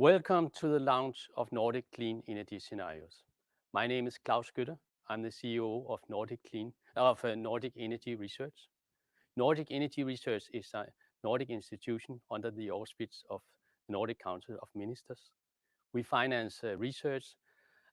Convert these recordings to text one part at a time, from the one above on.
Welcome to the launch of Nordic Clean Energy Scenarios. My name is Klaus Skytte. I'm the CEO of Nordic Energy Research. Nordic Energy Research is a Nordic institution under the auspices of the Nordic Council of Ministers. We finance research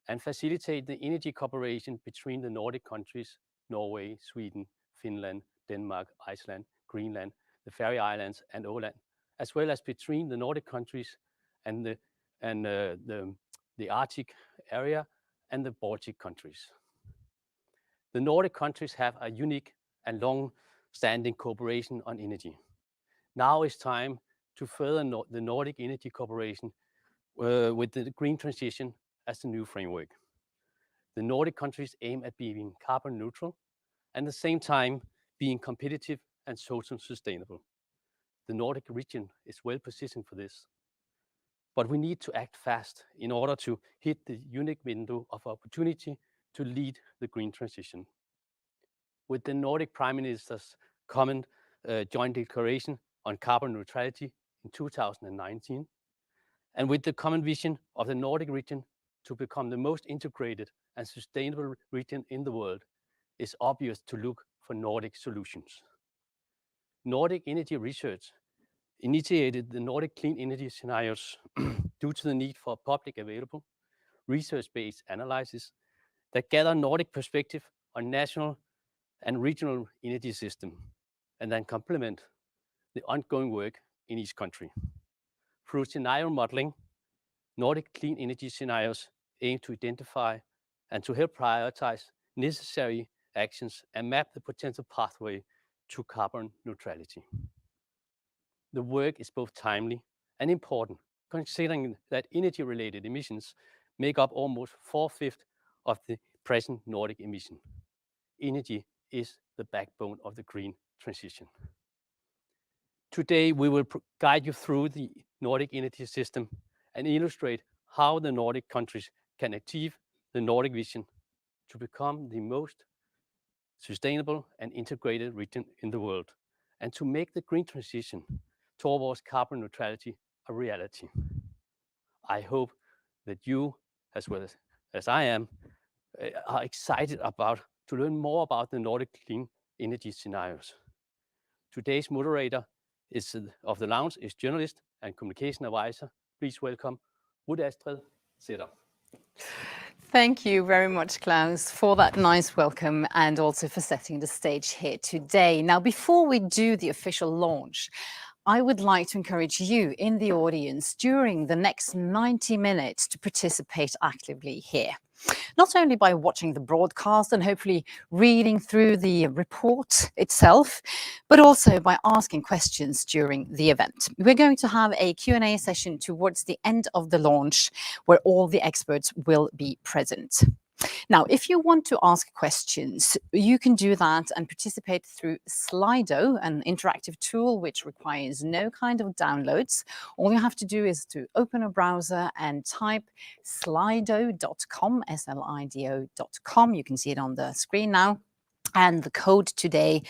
and facilitate the energy cooperation between the Nordic countries, Norway, Sweden, Finland, Denmark, Iceland, Greenland, the Faroe Islands, and Åland, as well as between the Nordic countries and the Arctic area and the Baltic countries. The Nordic countries have a unique and long-standing cooperation on energy. Now it's time to further the Nordic energy cooperation with the green transition as the new framework. The Nordic countries aim at being carbon neutral and at the same time being competitive and social sustainable. The Nordic region is well positioned for this, but we need to act fast in order to hit the unique window of opportunity to lead the green transition. With the Nordic Prime Minister's common joint declaration on carbon neutrality in 2019, and with the common vision of the Nordic region to become the most integrated and sustainable region in the world, it's obvious to look for Nordic solutions. Nordic Energy Research initiated the Nordic Clean Energy Scenarios due to the need for public available, research-based analysis that gather Nordic perspective on national and regional energy system, and then complement the ongoing work in each country. Through scenario modeling, Nordic Clean Energy Scenarios aim to identify and to help prioritize necessary actions and map the potential pathway to carbon neutrality. The work is both timely and important, considering that energy-related emissions make up almost 4/5 of the present Nordic emission. Energy is the backbone of the green transition. Today, we will guide you through the Nordic energy system and illustrate how the Nordic countries can achieve the Nordic vision to become the most sustainable and integrated region in the world, and to make the green transition towards carbon neutrality a reality. I hope that you, as well as I am, are excited to learn more about the Nordic Clean Energy Scenarios. Today's moderator of the lounge is journalist and communication advisor. Please welcome Wood Astrid Sæther. Thank you very much, Klaus, for that nice welcome and also for setting the stage here today. Now, before we do the official launch, I would like to encourage you in the audience during the next 90 minutes to participate actively here. Not only by watching the broadcast and hopefully reading through the report itself, but also by asking questions during the event. We're going to have a Q&A session towards the end of the launch where all the experts will be present. Now, if you want to ask questions, you can do that and participate through Slido, an interactive tool which requires no kind of downloads. All you have to do is to open a browser and type slido.com, slido.com. You can see it on the screen now. And the code today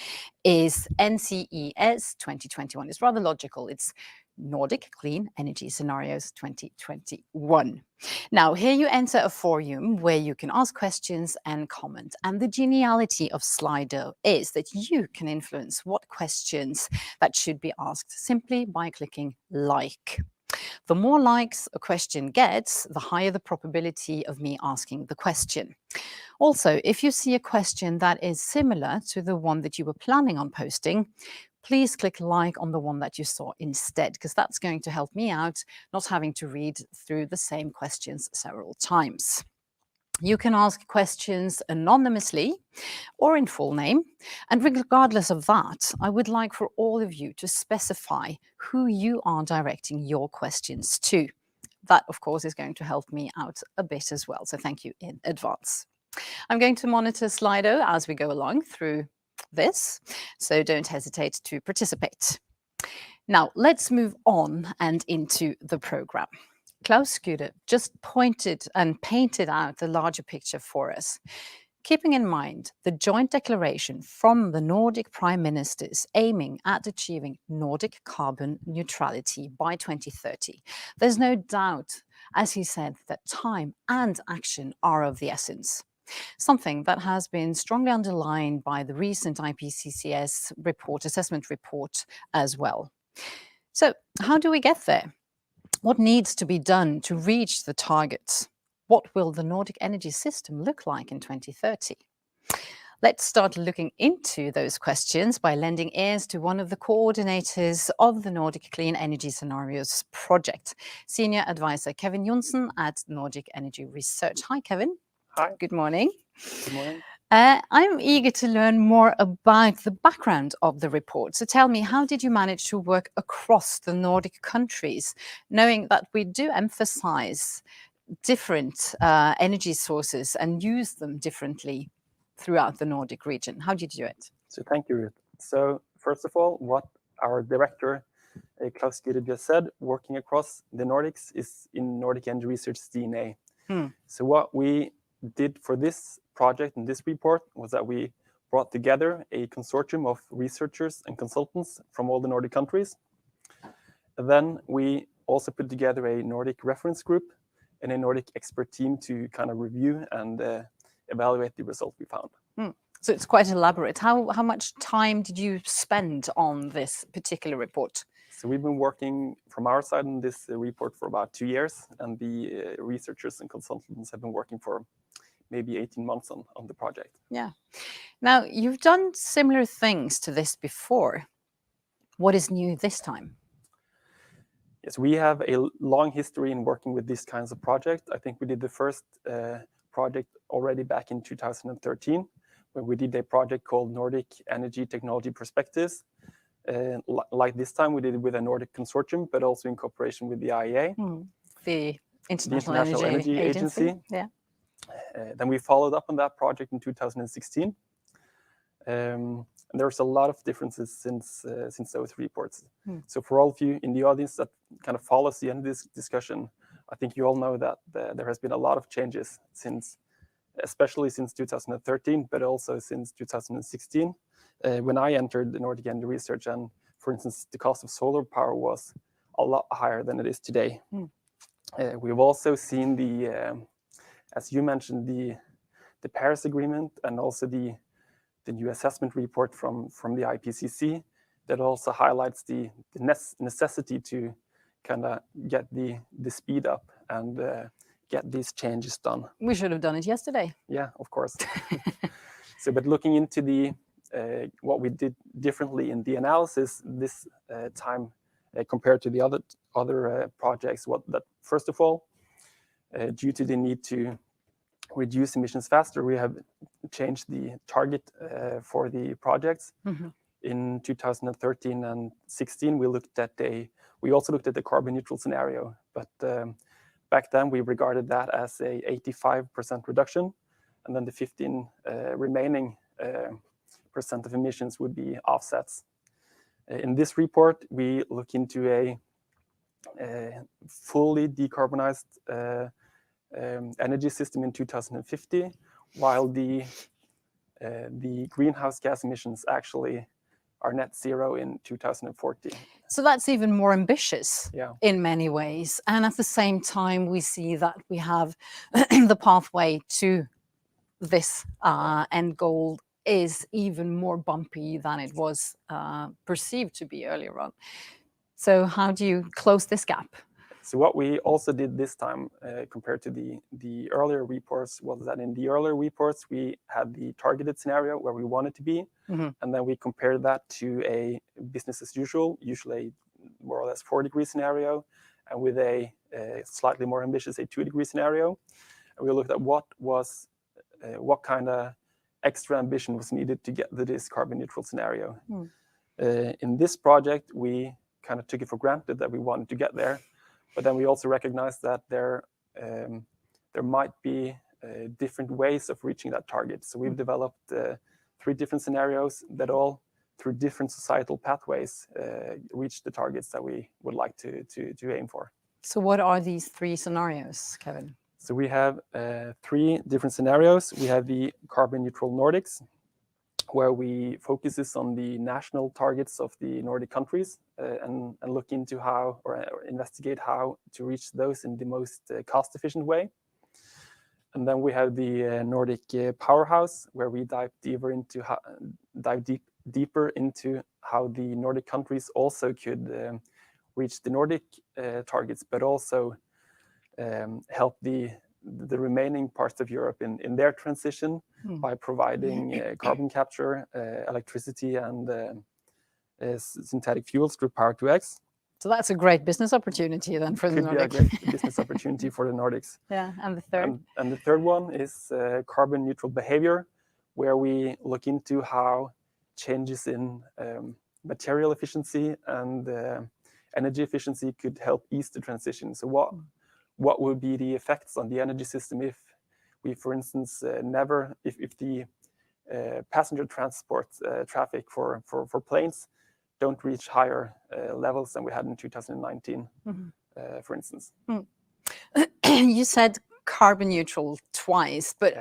is NCES 2021. It's rather logical. It's Nordic Clean Energy Scenarios 2021. Now, here you enter a forum where you can ask questions and comment. And the geniality of Slido is that you can influence what questions that should be asked simply by clicking like. The more likes a question gets, the higher the probability of me asking the question. Also, if you see a question that is similar to the one that you were planning on posting, please click like on the one that you saw instead, because that's going to help me out, not having to read through the same questions several times. You can ask questions anonymously or in full name. And regardless of that, I would like for all of you to specify who you are directing your questions to. That, of course, is going to help me out a bit as well. So thank you in advance. I'm going to monitor Slido as we go along through this, so don't hesitate to participate. Now, let's move on and into the program. Klaus Skytte just pointed and painted out the larger picture for us. keeping in mind the joint declaration from the Nordic Prime Ministers aiming at achieving Nordic carbon neutrality by 2030, there's no doubt, as he said, that time and action are of the essence. Something that has been strongly underlined by the recent IPCC's assessment report as well. So how do we get there? What needs to be done to reach the targets? What will the Nordic energy system look like in 2030? Let's start looking into those questions by lending ears to one of the coordinators of the Nordic Clean Energy Scenarios project, Senior Advisor Kevin Johnsen at Nordic Energy Research. Hi, Kevin. Hi. Good morning. Good morning. I'm eager to learn more about the background of the report. So tell me, how did you manage to work across the Nordic countries, knowing that we do emphasize different energy sources and use them differently throughout the Nordic region? How did you do it? So thank you, Ruth. So first of all, what our director, Klaus Gide, just said, working across the Nordics is in Nordic Energy Research's DNA. So what we did for this project and this report was that we brought together a consortium of researchers and consultants from all the Nordic countries. And then we also put together a Nordic reference group and a Nordic expert team to kind of review and evaluate the results we found. So it's quite elaborate. How much time did you spend on this particular report? So we've been working from our side on this report for about 2 years, and the researchers and consultants have been working for maybe 18 months on the project. Yeah. Now, you've done similar things to this before. What is new this time? Yes, we have a long history in working with these kinds of projects. I think we did the first project already back in 2013, when we did a project called Nordic Energy Technology Perspectives. Like this time, we did it with a Nordic consortium, but also in cooperation with the IEA. The International Energy Agency. Yeah. Then we followed up on that project in 2016. And there's a lot of differences since those reports. So for all of you in the audience that kind of follows the end of this discussion, I think you all know that there has been a lot of changes especially since 2013, but also since 2016, when I entered the Nordic Energy Research. And for instance, the cost of solar power was a lot higher than it is today. We've also seen as you mentioned, the Paris Agreement and also the new assessment report from the IPCC that also highlights the necessity to kind of get the speed up and get these changes done. We should have done it yesterday. Yeah, of course. So, but looking into what we did differently in the analysis this time compared to the other projects, first of all, due to the need to reduce emissions faster, we have changed the target for the projects. In 2013 and 16, we also looked at the carbon neutral scenario, but back then we regarded that as a 85% reduction, and then the 15 remaining percent of emissions would be offsets. In this report, we look into a fully decarbonized energy system in 2050, while the greenhouse gas emissions actually are net zero in 2040. So that's even more ambitious Yeah. in many ways. And at the same time, we see that we have the pathway to this end goal is even more bumpy than it was perceived to be earlier on. So how do you close this gap? So what we also did this time compared to the earlier reports was that in the earlier reports, we had the targeted scenario where we wanted to be, and then we compared that to a business as usual, usually more or less 4-degree scenario, and with a slightly more ambitious, a 2-degree scenario. And we looked at what kind of extra ambition was needed to get to this carbon neutral scenario. In this project, we kind of took it for granted that we wanted to get there. But then we also recognize that there might be different ways of reaching that target. So we've developed 3 different scenarios that all, through different societal pathways, reach the targets that we would like to aim for. So what are these 3 scenarios, Kevin? So we have 3 different scenarios. We have the carbon neutral Nordics, where we focuses on the national targets of the Nordic countries and look into how, or investigate how to reach those in the most cost-efficient way. And then we have the Nordic powerhouse, where we dive deeper into how the Nordic countries also could reach the Nordic targets, but also help the remaining parts of Europe in their transition by providing carbon capture, electricity, and synthetic fuels through Power-to-X. So that's a great business opportunity then for the Nordic. Could be a great business opportunity for the Nordics. Yeah, and the third? And the third one is carbon neutral behavior, where we look into how changes in material efficiency and energy efficiency could help ease the transition. So what would be the effects on the energy system if we, for instance, if the passenger transport traffic for planes don't reach higher levels than we had in 2019, for instance. You said carbon neutral twice, but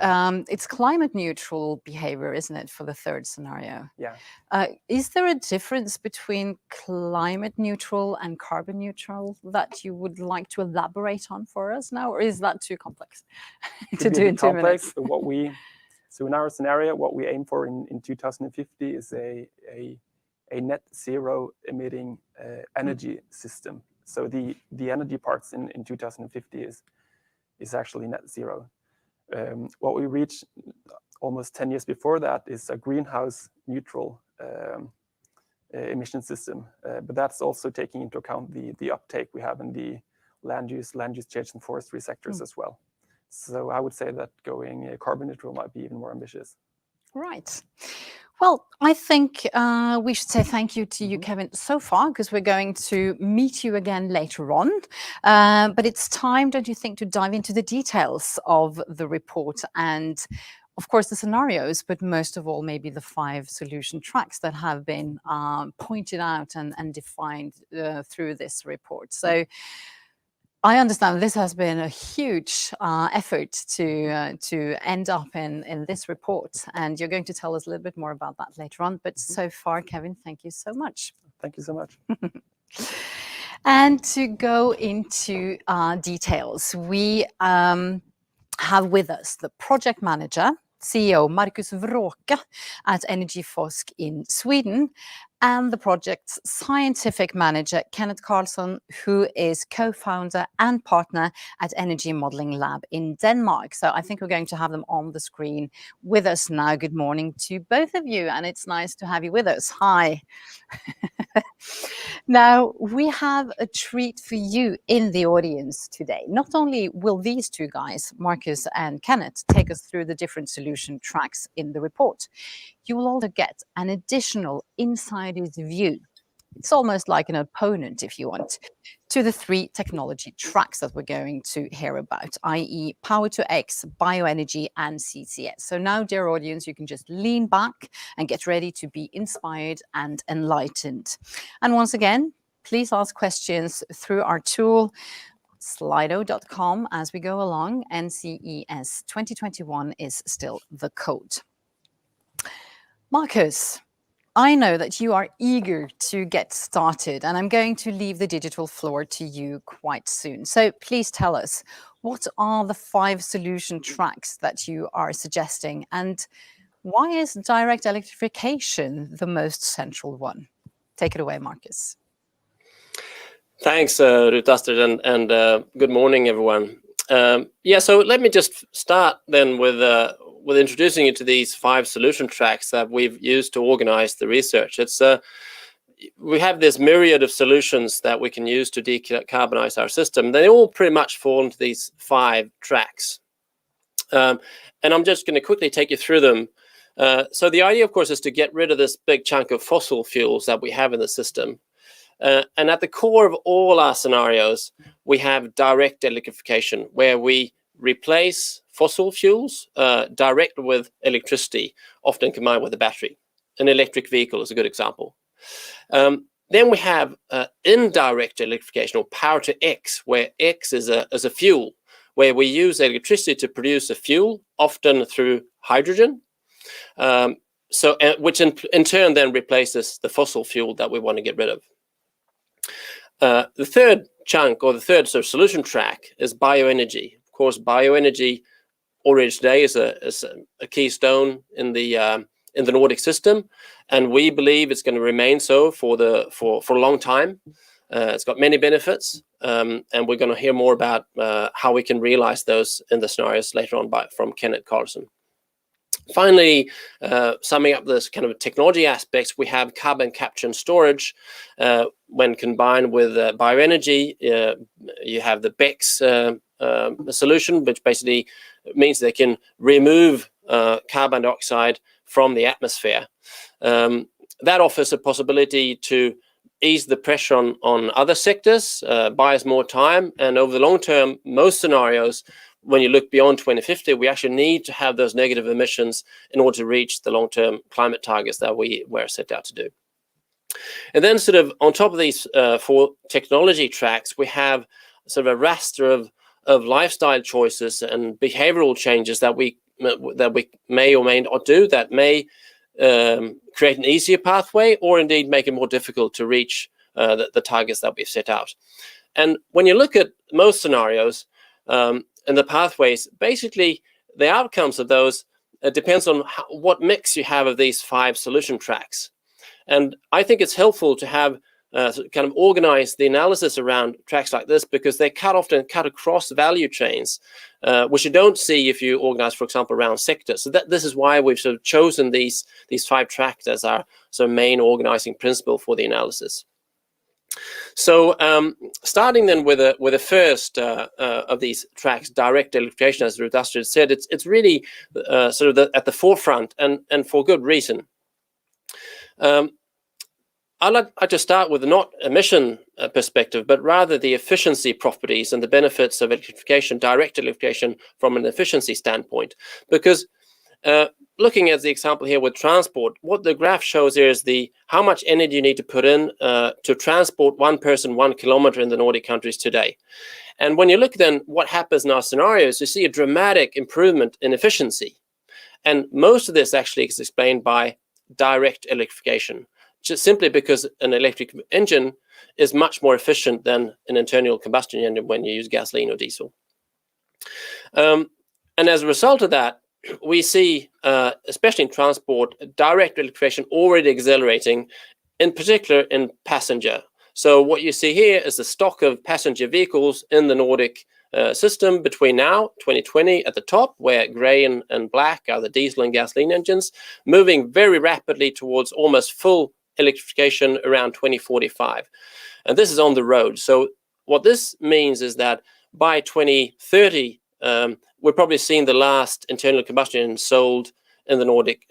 it's climate neutral behavior, isn't it, for the third scenario? Yeah. Is there a difference between climate neutral and carbon neutral that you would like to elaborate on for us now, or is that too complex to do in 2 minutes? So in our scenario, what we aim for in 2050 is a net zero emitting energy system. So the energy parts in 2050 is actually net zero. What we reach almost 10 years before that is a greenhouse neutral emission system, but that's also taking into account the uptake we have in the land use change and forestry sectors as well. So I would say that going carbon neutral might be even more ambitious. Right. Well, I think we should say thank you to you, Kevin, so far, because we're going to meet you again later on. But it's time, don't you think, to dive into the details of the report and, of course, the scenarios, but most of all, maybe the 5 solution tracks that have been pointed out and defined through this report. So I understand this has been a huge effort to end up in this report, and you're going to tell us a little bit more about that later on. But so far, Kevin, thank you so much. Thank you so much. And to go into details, we have with us the project manager, CEO Marcus Wråke at Energiforsk in Sweden, and the project's scientific manager, Kenneth Carlson, who is co-founder and partner at Energy Modeling Lab in Denmark. So I think we're going to have them on the screen with us now. Good morning to both of you, and it's nice to have you with us. Hi. Now, we have a treat for you in the audience today. Not only will these 2 guys, Marcus and Kenneth, take us through the different solution tracks in the report, you will also get an additional insider's view. It's almost like an opponent, if you want, to the 3 technology tracks that we're going to hear about, i.e. Power-to-X, Bioenergy, and CCS. So now, dear audience, you can just lean back and get ready to be inspired and enlightened. And once again, please ask questions through our tool, slido.com, as we go along. NCES 2021 is still the code. Marcus, I know that you are eager to get started, and I'm going to leave the digital floor to you quite soon. So please tell us, what are the 5 solution tracks that you are suggesting, and why is direct electrification the most central one? Take it away, Marcus. Thanks, Ruth Astrid, and good morning, everyone. So let me just start then with introducing you to these 5 solution tracks that we've used to organize the research. We have this myriad of solutions that we can use to decarbonize our system. They all pretty much fall into these 5 tracks. And I'm just going to quickly take you through them. So the idea, of course, is to get rid of this big chunk of fossil fuels that we have in the system. And at the core of all our scenarios, we have direct electrification, where we replace fossil fuels directly with electricity, often combined with a battery. An electric vehicle is a good example. Then we have indirect electrification, or Power-to-X, where X is a fuel, where we use electricity to produce a fuel, often through hydrogen, which in turn then replaces the fossil fuel that we want to get rid of. The third chunk, or the third sort of solution track, is bioenergy. Of course, bioenergy already today is a keystone in the Nordic system, and we believe it's going to remain so for a long time. It's got many benefits, and we're going to hear more about how we can realize those in the scenarios later on from Kenneth Carlson. Finally, summing up this kind of technology aspects, we have carbon capture and storage. When combined with bioenergy, you have the BECCS solution, which basically means they can remove carbon dioxide from the atmosphere. That offers a possibility to ease the pressure on other sectors, buy us more time, and over the long term, most scenarios, when you look beyond 2050, we actually need to have those negative emissions in order to reach the long-term climate targets that we're set out to do. And then sort of on top of these 4 technology tracks, we have sort of a raster of lifestyle choices and behavioral changes that we may or may not do, that may create an easier pathway, or indeed make it more difficult to reach the targets that we've set out. And when you look at most scenarios, and the pathways, basically the outcomes of those depends on what mix you have of these 5 solution tracks. And I think it's helpful to have kind of organize the analysis around tracks like this, because they often cut across value chains, which you don't see if you organize, for example, around sectors. So this is why we've sort of chosen these 5 tracks as our sort of main organizing principle for the analysis. So starting then with the first of these tracks, direct electrification, as Ruth Astrid said, it's really sort of at the forefront, and for good reason. I'd like to start with not emission perspective, but rather the efficiency properties and the benefits of electrification, direct electrification from an efficiency standpoint. Because looking at the example here with transport, what the graph shows here is how much energy you need to put in to transport one person 1 kilometer in the Nordic countries today. And when you look then what happens in our scenarios, you see a dramatic improvement in efficiency. And most of this actually is explained by direct electrification, just simply because an electric engine is much more efficient than an internal combustion engine when you use gasoline or diesel. And as a result of that, we see, especially in transport, direct electrification already accelerating, in particular in passenger. So what you see here is the stock of passenger vehicles in the Nordic system between now, 2020 at the top, where gray and black are the diesel and gasoline engines, moving very rapidly towards almost full electrification around 2045. And this is on the road. So what this means is that by 2030, we're probably seeing the last internal combustion engine sold in the Nordic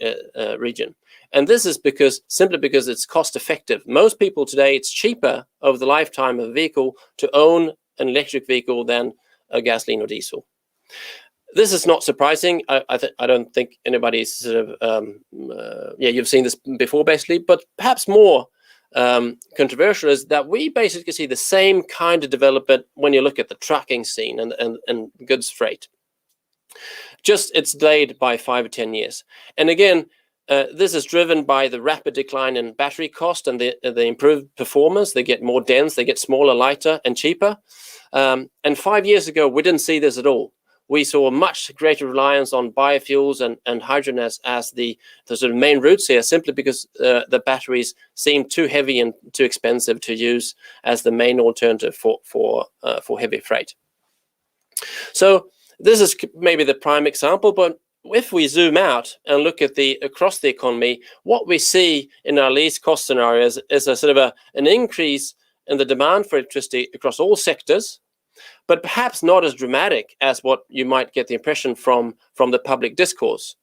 region. And this is simply because it's cost effective. Most people today, it's cheaper over the lifetime of a vehicle to own an electric vehicle than a gasoline or diesel. This is not surprising. I don't think anybody's sort of, you've seen this before basically, but perhaps more controversial is that we basically see the same kind of development when you look at the trucking scene and goods freight. Just it's delayed by 5 or 10 years. And again, this is driven by the rapid decline in battery cost and the improved performance. They get more dense, they get smaller, lighter, and cheaper. And 5 years ago, we didn't see this at all. We saw a much greater reliance on biofuels and hydrogen as the sort of main routes here, simply because the batteries seem too heavy and too expensive to use as the main alternative for heavy freight. So this is maybe the prime example, but if we zoom out and look at across the economy, what we see in our least cost scenarios is a sort of an increase in the demand for electricity across all sectors, but perhaps not as dramatic as what you might get the impression from the public discourse.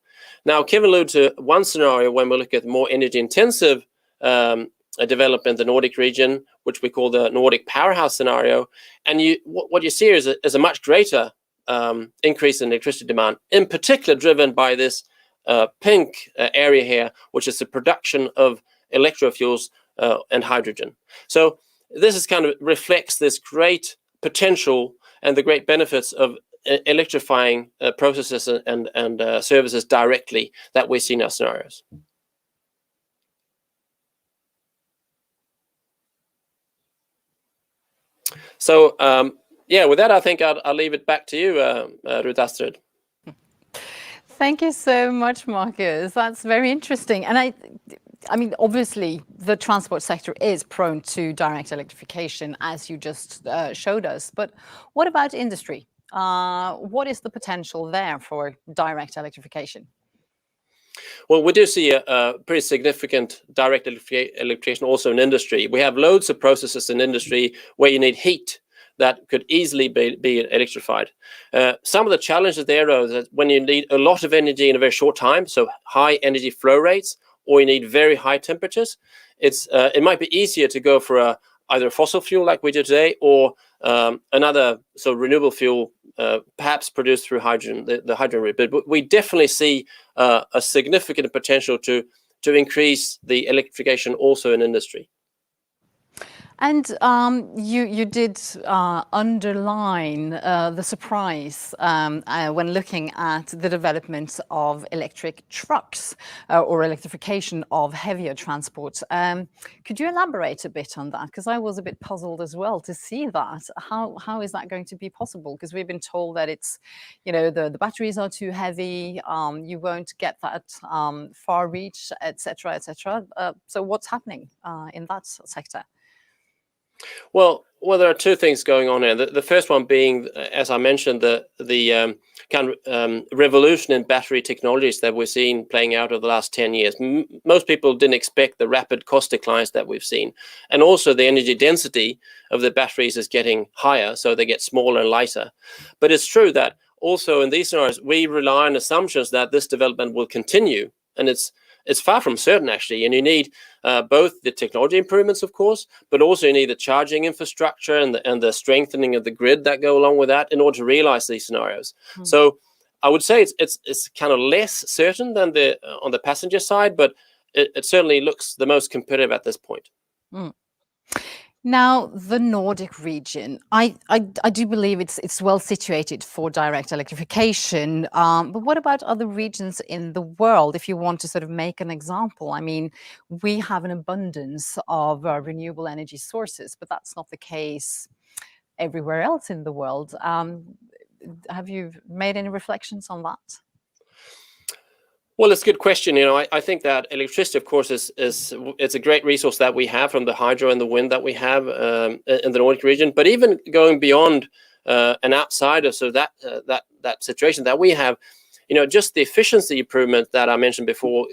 Now, Kevin alluded to one scenario when we look at more energy intensive development in the Nordic region, which we call the Nordic powerhouse scenario. And what you see is a much greater increase in electricity demand, in particular driven by this pink area here, which is the production of electrofuels and hydrogen. So this is kind of reflects this great potential and the great benefits of electrifying processes and services directly that we see in our scenarios. So yeah, with that, I think I'll leave it back to you, Ruth Astrid. Thank you so much, Marcus. That's very interesting. And I mean, obviously, the transport sector is prone to direct electrification, as you just showed us. But what about industry? What is the potential there for direct electrification? Well, we do see a pretty significant direct electrification also in industry. We have loads of processes in industry where you need heat that could easily be electrified. Some of the challenges there are that when you need a lot of energy in a very short time, so high energy flow rates, or you need very high temperatures, it might be easier to go for either a fossil fuel like we do today, or another renewable fuel, perhaps produced through hydrogen, the hydrogen route. But we definitely see a significant potential to increase the electrification also in industry. And you did underline the surprise when looking at the development of electric trucks or electrification of heavier transport. Could you elaborate a bit on that? Because I was a bit puzzled as well to see that. How is that going to be possible? Because we've been told that it's, the batteries are too heavy, you won't get that far reach, etc., etc. So what's happening in that sector? Well, there are two things going on here. The first one being, as I mentioned, the kind of revolution in battery technologies that we're seeing playing out over the last 10 years. Most people didn't expect the rapid cost declines that we've seen. And also the energy density of the batteries is getting higher, so they get smaller and lighter. But it's true that also in these scenarios, we rely on assumptions that this development will continue. And it's far from certain, actually, and you need both the technology improvements, of course, but also you need the charging infrastructure and the strengthening of the grid that go along with that in order to realize these scenarios. So I would say it's kind of less certain than on the passenger side, but it certainly looks the most competitive at this point. Now, the Nordic region, I do believe it's well situated for direct electrification. But what about other regions in the world? If you want to sort of make an example, I mean, we have an abundance of renewable energy sources, but that's not the case everywhere else in the world. Have you made any reflections on that? Well, it's a good question. I think that electricity, of course, it's a great resource that we have from the hydro and the wind that we have in the Nordic region. But even going beyond and outside of that situation that we have, just the efficiency improvement that I mentioned before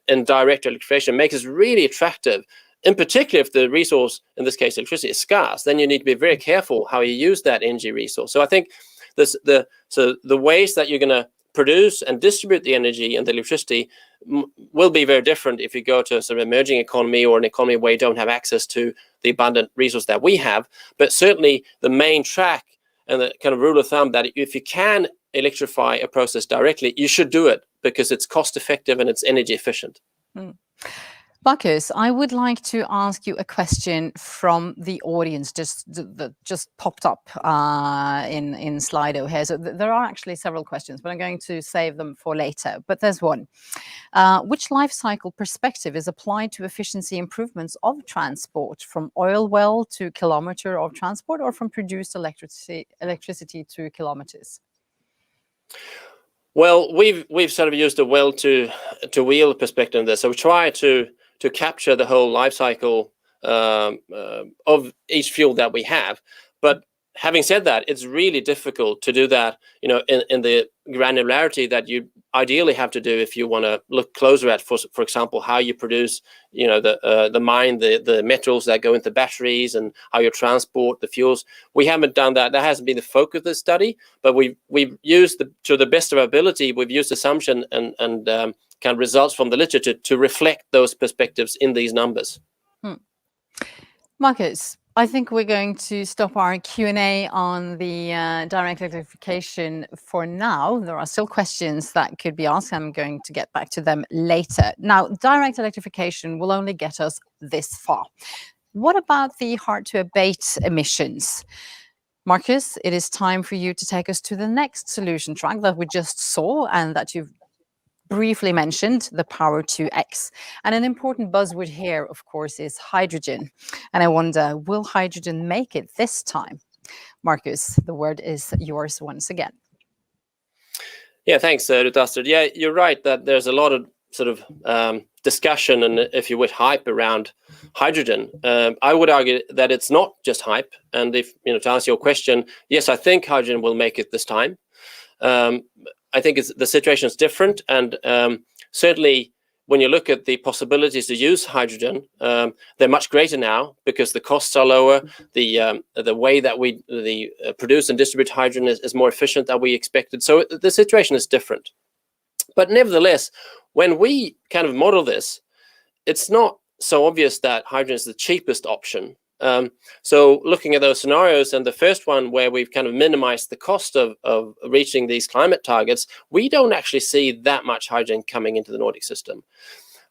in direct electrification makes us really attractive. In particular, if the resource, in this case electricity, is scarce, then you need to be very careful how you use that energy resource. So I think the ways that you're going to produce and distribute the energy and the electricity will be very different if you go to a sort of emerging economy or an economy where you don't have access to the abundant resource that we have. But certainly the main track and the kind of rule of thumb that if you can electrify a process directly, you should do it because it's cost effective and it's energy efficient. Marcus, I would like to ask you a question from the audience that just popped up in Slido here. So there are actually several questions, but I'm going to save them for later. But there's one. Which life cycle perspective is applied to efficiency improvements of transport, from oil well to kilometer of transport, or from produced electricity to kilometers? Well, we've sort of used a well to wheel perspective in this. So we try to capture the whole life cycle of each fuel that we have. But having said that, it's really difficult to do that, in the granularity that you ideally have to do if you want to look closer at, for example, how you produce, the metals that go into batteries and how you transport the fuels. We haven't done that. That hasn't been the focus of the study, but we've used to the best of our ability. We've used assumption and kind of results from the literature to reflect those perspectives in these numbers. Marcus, I think we're going to stop our Q&A on the direct electrification for now. There are still questions that could be asked. I'm going to get back to them later. Now, direct electrification will only get us this far. What about the hard-to-abate emissions? Marcus, it is time for you to take us to the next solution track that we just saw and that you've briefly mentioned, the Power-to-X. And an important buzzword here, of course, is hydrogen. And I wonder, will hydrogen make it this time? Marcus, the word is yours once again. Yeah, thanks, Ruth Astrid. Yeah, you're right that there's a lot of sort of discussion and, if you wish, hype around hydrogen. I would argue that it's not just hype. And if, to answer your question, yes, I think hydrogen will make it this time. I think the situation is different, and certainly when you look at the possibilities to use hydrogen, they're much greater now because the costs are lower. The way that we produce and distribute hydrogen is more efficient than we expected. So the situation is different. But nevertheless, when we kind of model this, it's not so obvious that hydrogen is the cheapest option. So looking at those scenarios, and the first one where we've kind of minimized the cost of reaching these climate targets, we don't actually see that much hydrogen coming into the Nordic system.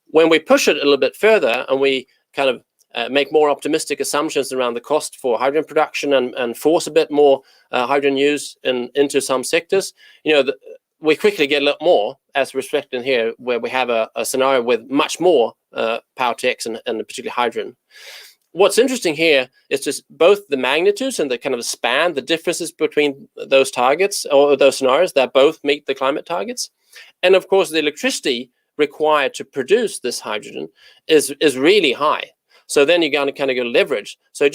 When we push it a little bit further and we kind of make more optimistic assumptions around the cost for hydrogen production and force a bit more hydrogen use into some sectors, we quickly get a lot more, as reflected in here, where we have a scenario with much more Power-to-X and particularly hydrogen. What's interesting here is just both the magnitudes and the kind of span, the differences between those targets or those scenarios that both meet the climate targets. And of course, the electricity required to produce this hydrogen is really high. So then you're going to kind of go leverage. So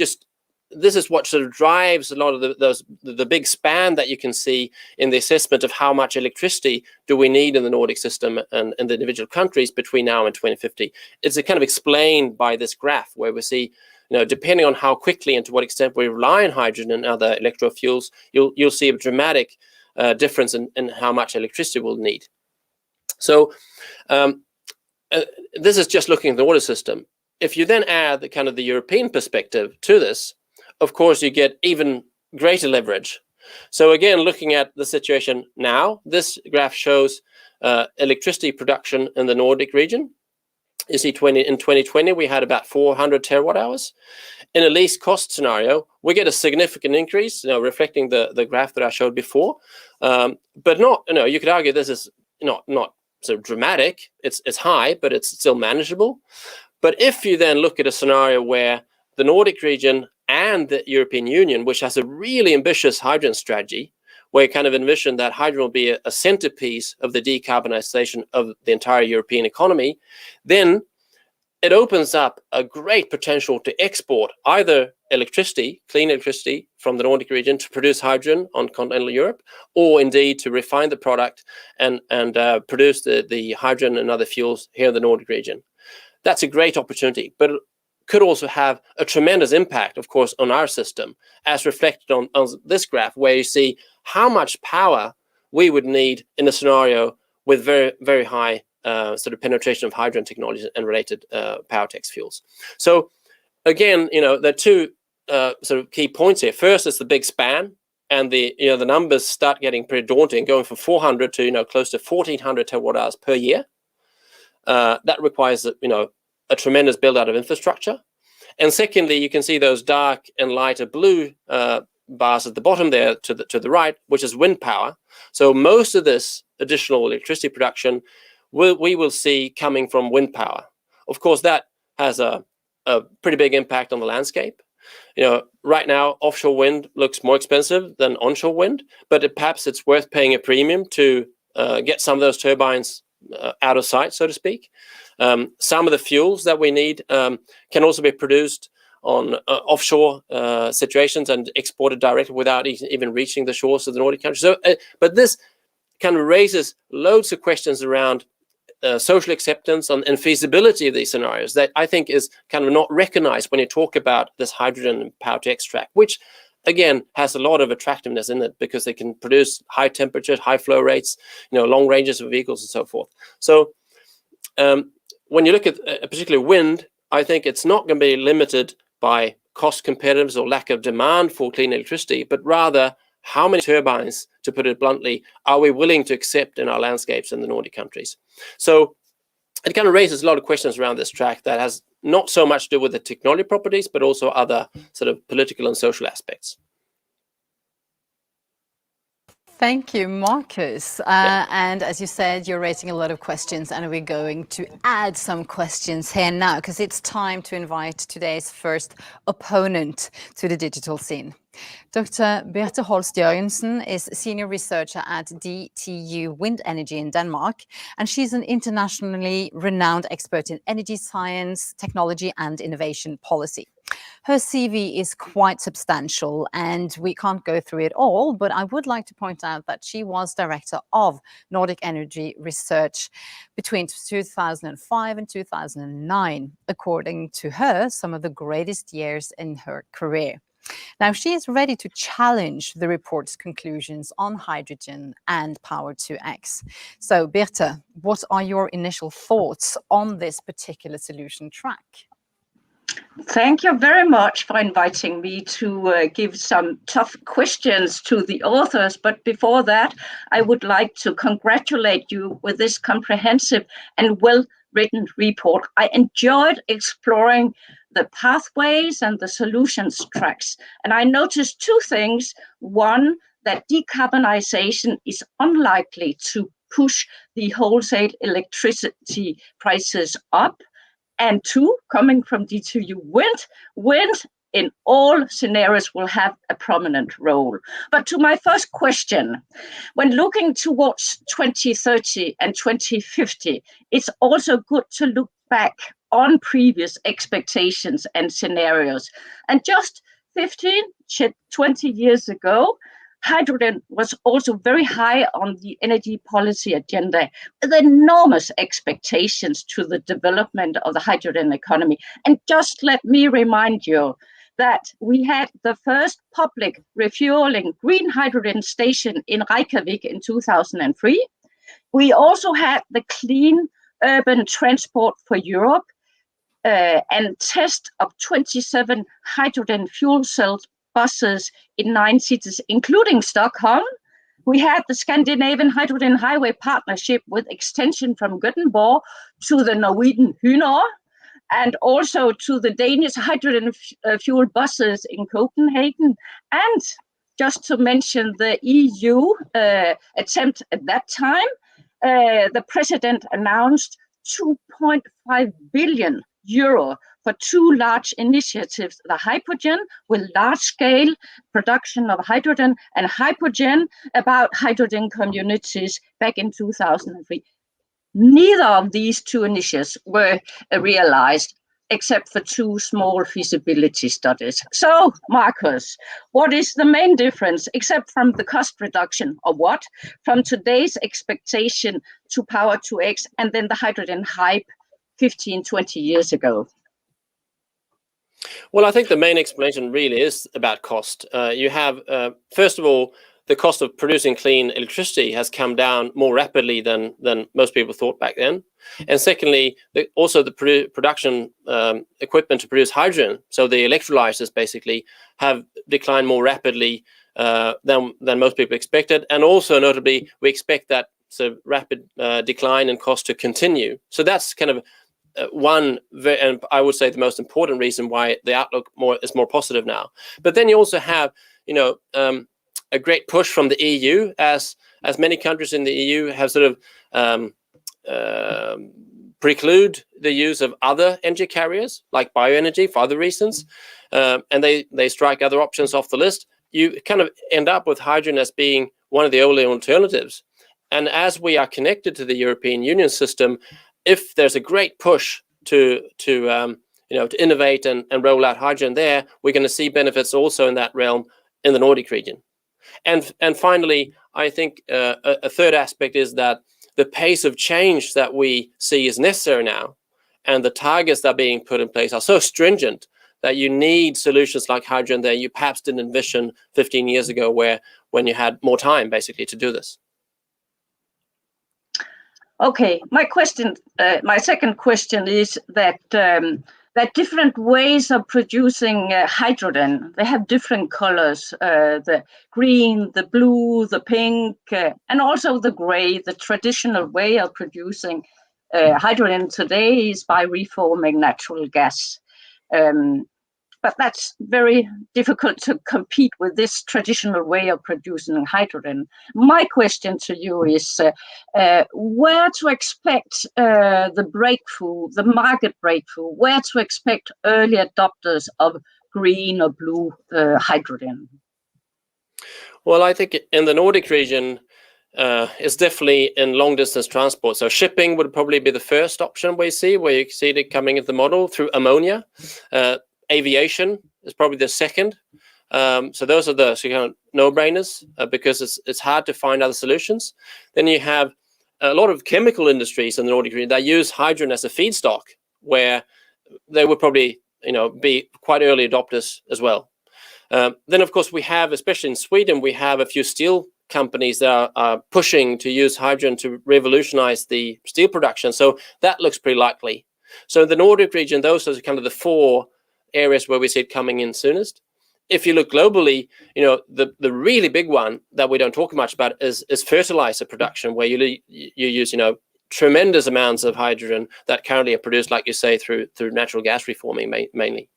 this is what sort of drives a lot of the big span that you can see in the assessment of how much electricity do we need in the Nordic system and in the individual countries between now and 2050. It's kind of explained by this graph where we see, depending on how quickly and to what extent we rely on hydrogen and other electro fuels, you'll see a dramatic difference in how much electricity we'll need. So this is just looking at the water system. If you then add the kind of the European perspective to this, of course, you get even greater leverage. So again, looking at the situation now, this graph shows electricity production in the Nordic region. You see in 2020, we had about 400 terawatt hours. In a least cost scenario, we get a significant increase, reflecting the graph that I showed before. But not, you could argue this is not so dramatic. It's high, but it's still manageable. But if you then look at a scenario where the Nordic region and the European Union, which has a really ambitious hydrogen strategy, where you kind of envision that hydrogen will be a centerpiece of the decarbonization of the entire European economy, then it opens up a great potential to export either electricity, clean electricity from the Nordic region to produce hydrogen on continental Europe, or indeed to refine the product and produce the hydrogen and other fuels here in the Nordic region. That's a great opportunity, but it could also have a tremendous impact, of course, on our system, as reflected on this graph, where you see how much power we would need in a scenario with very, very high sort of penetration of hydrogen technologies and related Power-to-X fuels. So again, there are two sort of key points here. First is the big span, and the numbers start getting pretty daunting, going from 400 to close to 1,400 terawatt hours per year. That requires a tremendous build out of infrastructure. And secondly, you can see those dark and lighter blue bars at the bottom there to the right, which is wind power. So most of this additional electricity production we will see coming from wind power. Of course, that has a pretty big impact on the landscape. Right now, offshore wind looks more expensive than onshore wind, but perhaps it's worth paying a premium to get some of those turbines out of sight, so to speak. Some of the fuels that we need can also be produced on offshore situations and exported directly without even reaching the shores of the Nordic countries. So, but this kind of raises loads of questions around social acceptance and feasibility of these scenarios that I think is kind of not recognized when you talk about this hydrogen and Power-to-X track, which again has a lot of attractiveness in it because they can produce high temperatures, high flow rates, long ranges of vehicles and so forth. So when you look at particularly wind, I think it's not going to be limited by cost competitiveness or lack of demand for clean electricity, but rather how many turbines, to put it bluntly, are we willing to accept in our landscapes in the Nordic countries? So it kind of raises a lot of questions around this track that has not so much to do with the technology properties, but also other sort of political and social aspects. Thank you, Marcus. And as you said, you're raising a lot of questions, and we're going to add some questions here now, because it's time to invite today's first opponent to the digital scene. Dr. Birte Holst Jørgensen is senior researcher at DTU Wind Energy in Denmark, and she's an internationally renowned expert in energy science, technology, and innovation policy. Her CV is quite substantial, and we can't go through it all, but I would like to point out that she was director of Nordic Energy Research between 2005 and 2009, according to her, some of the greatest years in her career. Now, she is ready to challenge the report's conclusions on hydrogen and Power-to-X. So, Birte, what are your initial thoughts on this particular solution track? Thank you very much for inviting me to give some tough questions to the authors. But before that, I would like to congratulate you with this comprehensive and well-written report. I enjoyed exploring the pathways and the solutions tracks. And I noticed two things. One, that decarbonization is unlikely to push the wholesale electricity prices up. And two, coming from DTU wind in all scenarios will have a prominent role. But to my first question, when looking towards 2030 and 2050, it's also good to look back on previous expectations and scenarios. And just 15, 20 years ago, hydrogen was also very high on the energy policy agenda, with enormous expectations to the development of the hydrogen economy. And just let me remind you that we had the first public refueling green hydrogen station in Reykjavik in 2003. We also had the clean urban transport for Europe and test of 27 hydrogen fuel cells buses in 9 cities, including Stockholm. We had the Scandinavian Hydrogen Highway Partnership with extension from Gothenburg to the Norwegian Hynor, and also to the Danish hydrogen fuel buses in Copenhagen. And just to mention the EU attempt at that time, the president announced 2.5 billion euro for two large initiatives, the hydrogen with large-scale production of hydrogen and hydrogen about hydrogen communities back in 2003. Neither of these two initiatives were realized except for two small feasibility studies. So, Marcus, what is the main difference, except from the cost reduction, or what, from today's expectation to Power-to-X and then the hydrogen hype 15, 20 years ago? Well, I think the main explanation really is about cost. You have, first of all, the cost of producing clean electricity has come down more rapidly than most people thought back then. And secondly, also the production equipment to produce hydrogen, so the electrolyzers basically, have declined more rapidly than most people expected. And also notably, we expect that rapid decline in cost to continue. So that's kind of one, and I would say the most important reason why the outlook is more positive now. But then you also have, a great push from the EU, as many countries in the EU have sort of preclude the use of other energy carriers like bioenergy for other reasons, and they strike other options off the list. You kind of end up with hydrogen as being one of the only alternatives. And as we are connected to the European Union system, if there's a great push to innovate and roll out hydrogen there, we're going to see benefits also in that realm in the Nordic region. And finally, I think a third aspect is that the pace of change that we see is necessary now, and the targets that are being put in place are so stringent that you need solutions like hydrogen that you perhaps didn't envision 15 years ago, when you had more time basically to do this. Okay, my second question is that that different ways of producing hydrogen, they have different colors, the green, the blue, the pink, and also the gray. The traditional way of producing hydrogen today is by reforming natural gas. but that's very difficult to compete with this traditional way of producing hydrogen. My question to you is where to expect the breakthrough, the market breakthrough, where to expect early adopters of green or blue hydrogen? Well, I think in the Nordic region, it's definitely in long distance transport. So shipping would probably be the first option we see, where you see it coming into the model through ammonia. Aviation is probably the second. So those are the kind of no-brainers because it's hard to find other solutions. Then you have a lot of chemical industries in the Nordic region that use hydrogen as a feedstock, where they would probably be quite early adopters as well. Then of course we have, especially in Sweden, we have a few steel companies that are pushing to use hydrogen to revolutionize the steel production. So that looks pretty likely. So in the Nordic region, those are kind of the 4 areas where we see it coming in soonest. If you look globally, the really big one that we don't talk much about is fertilizer production, where you use tremendous amounts of hydrogen that currently are produced, like you say, through natural gas reforming mainly.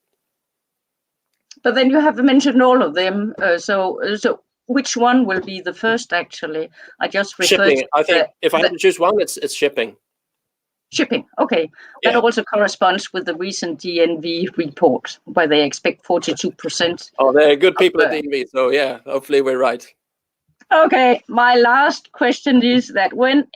But then you have mentioned all of them. So which one will be the first? Actually, I just referred shipping. to I think if I had to choose one, it's shipping. Shipping, okay. That also corresponds with the recent DNV report, where they expect 42%. Oh, they're good people at DNV, so yeah, hopefully we're right. Okay, my last question is that when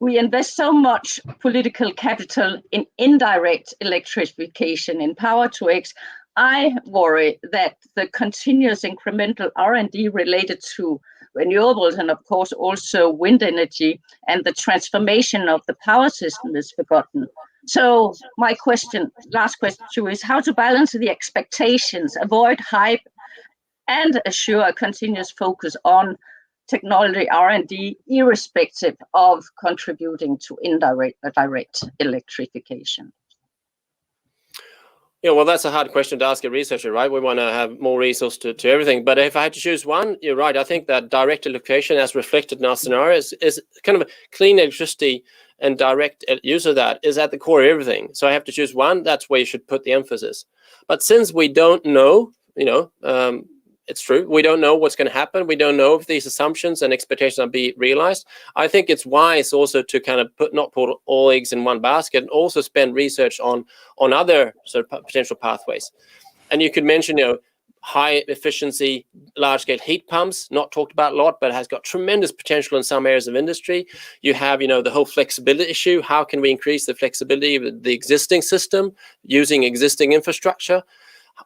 we invest so much political capital in indirect electrification in Power-to-X, I worry that the continuous incremental R&D related to renewables and of course also wind energy and the transformation of the power system is forgotten. So my last question to you is how to balance the expectations, avoid hype and assure a continuous focus on technology R&D irrespective of contributing to direct electrification. Yeah, well, that's a hard question to ask a researcher, right? We want to have more resource to everything. But if I had to choose one, you're right. I think that direct electrification, as reflected in our scenarios, is kind of a clean electricity and direct use of that is at the core of everything. So I have to choose one. That's where you should put the emphasis. But since we don't know, it's true. We don't know what's going to happen. We don't know if these assumptions and expectations are being realized. I think it's wise also to kind of not put all eggs in one basket and also spend research on other sort of potential pathways. And you could mention, high efficiency, large scale heat pumps, not talked about a lot, but has got tremendous potential in some areas of industry. You have, the whole flexibility issue. How can we increase the flexibility of the existing system using existing infrastructure?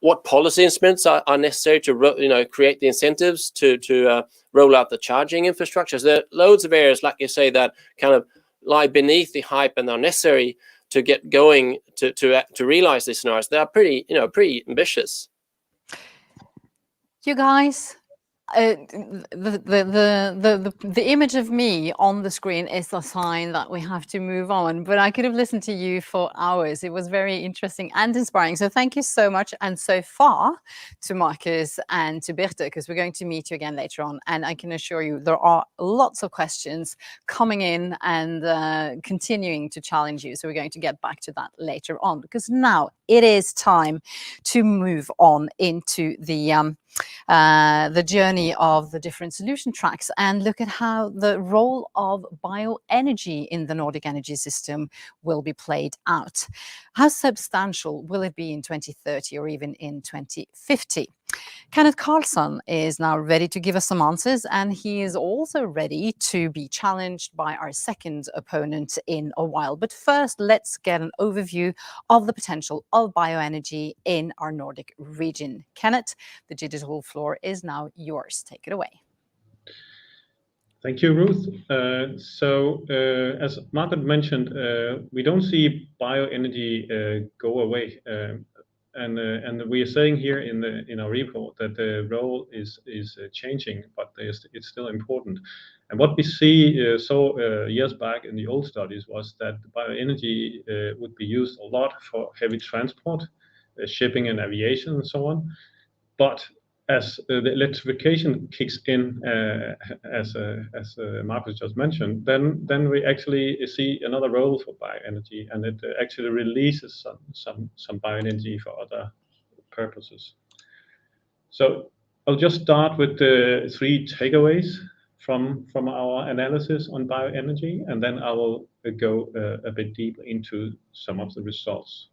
What policy instruments are necessary to create the incentives to roll out the charging infrastructure? So there are loads of areas, like you say, that kind of lie beneath the hype and are necessary to get going to realize these scenarios. They are pretty ambitious. You guys, the image of me on the screen is a sign that we have to move on, but I could have listened to you for hours. It was very interesting and inspiring. So thank you so much. And so far to Marcus and to Birte, because we're going to meet you again later on. And I can assure you there are lots of questions coming in and continuing to challenge you. So we're going to get back to that later on, because now it is time to move on into the journey of the different solution tracks and look at how the role of bioenergy in the Nordic energy system will be played out. How substantial will it be in 2030 or even in 2050? Kenneth Karlsson is now ready to give us some answers, and he is also ready to be challenged by our second opponent in a while. But first, let's get an overview of the potential of bioenergy in our Nordic region. Kenneth, the digital floor is now yours. Take it away. Thank you, Ruth. As Margaret mentioned, we don't see bioenergy go away. And we are saying here in our report that the role is changing, but it's still important. And what we see years back in the old studies was that bioenergy would be used a lot for heavy transport, shipping and aviation and so on. But as the electrification kicks in, as Marcus just mentioned, then we actually see another role for bioenergy, and it actually releases some bioenergy for other purposes. So I'll just start with the 3 takeaways from our analysis on bioenergy, and then I will go a bit deeper into some of the results.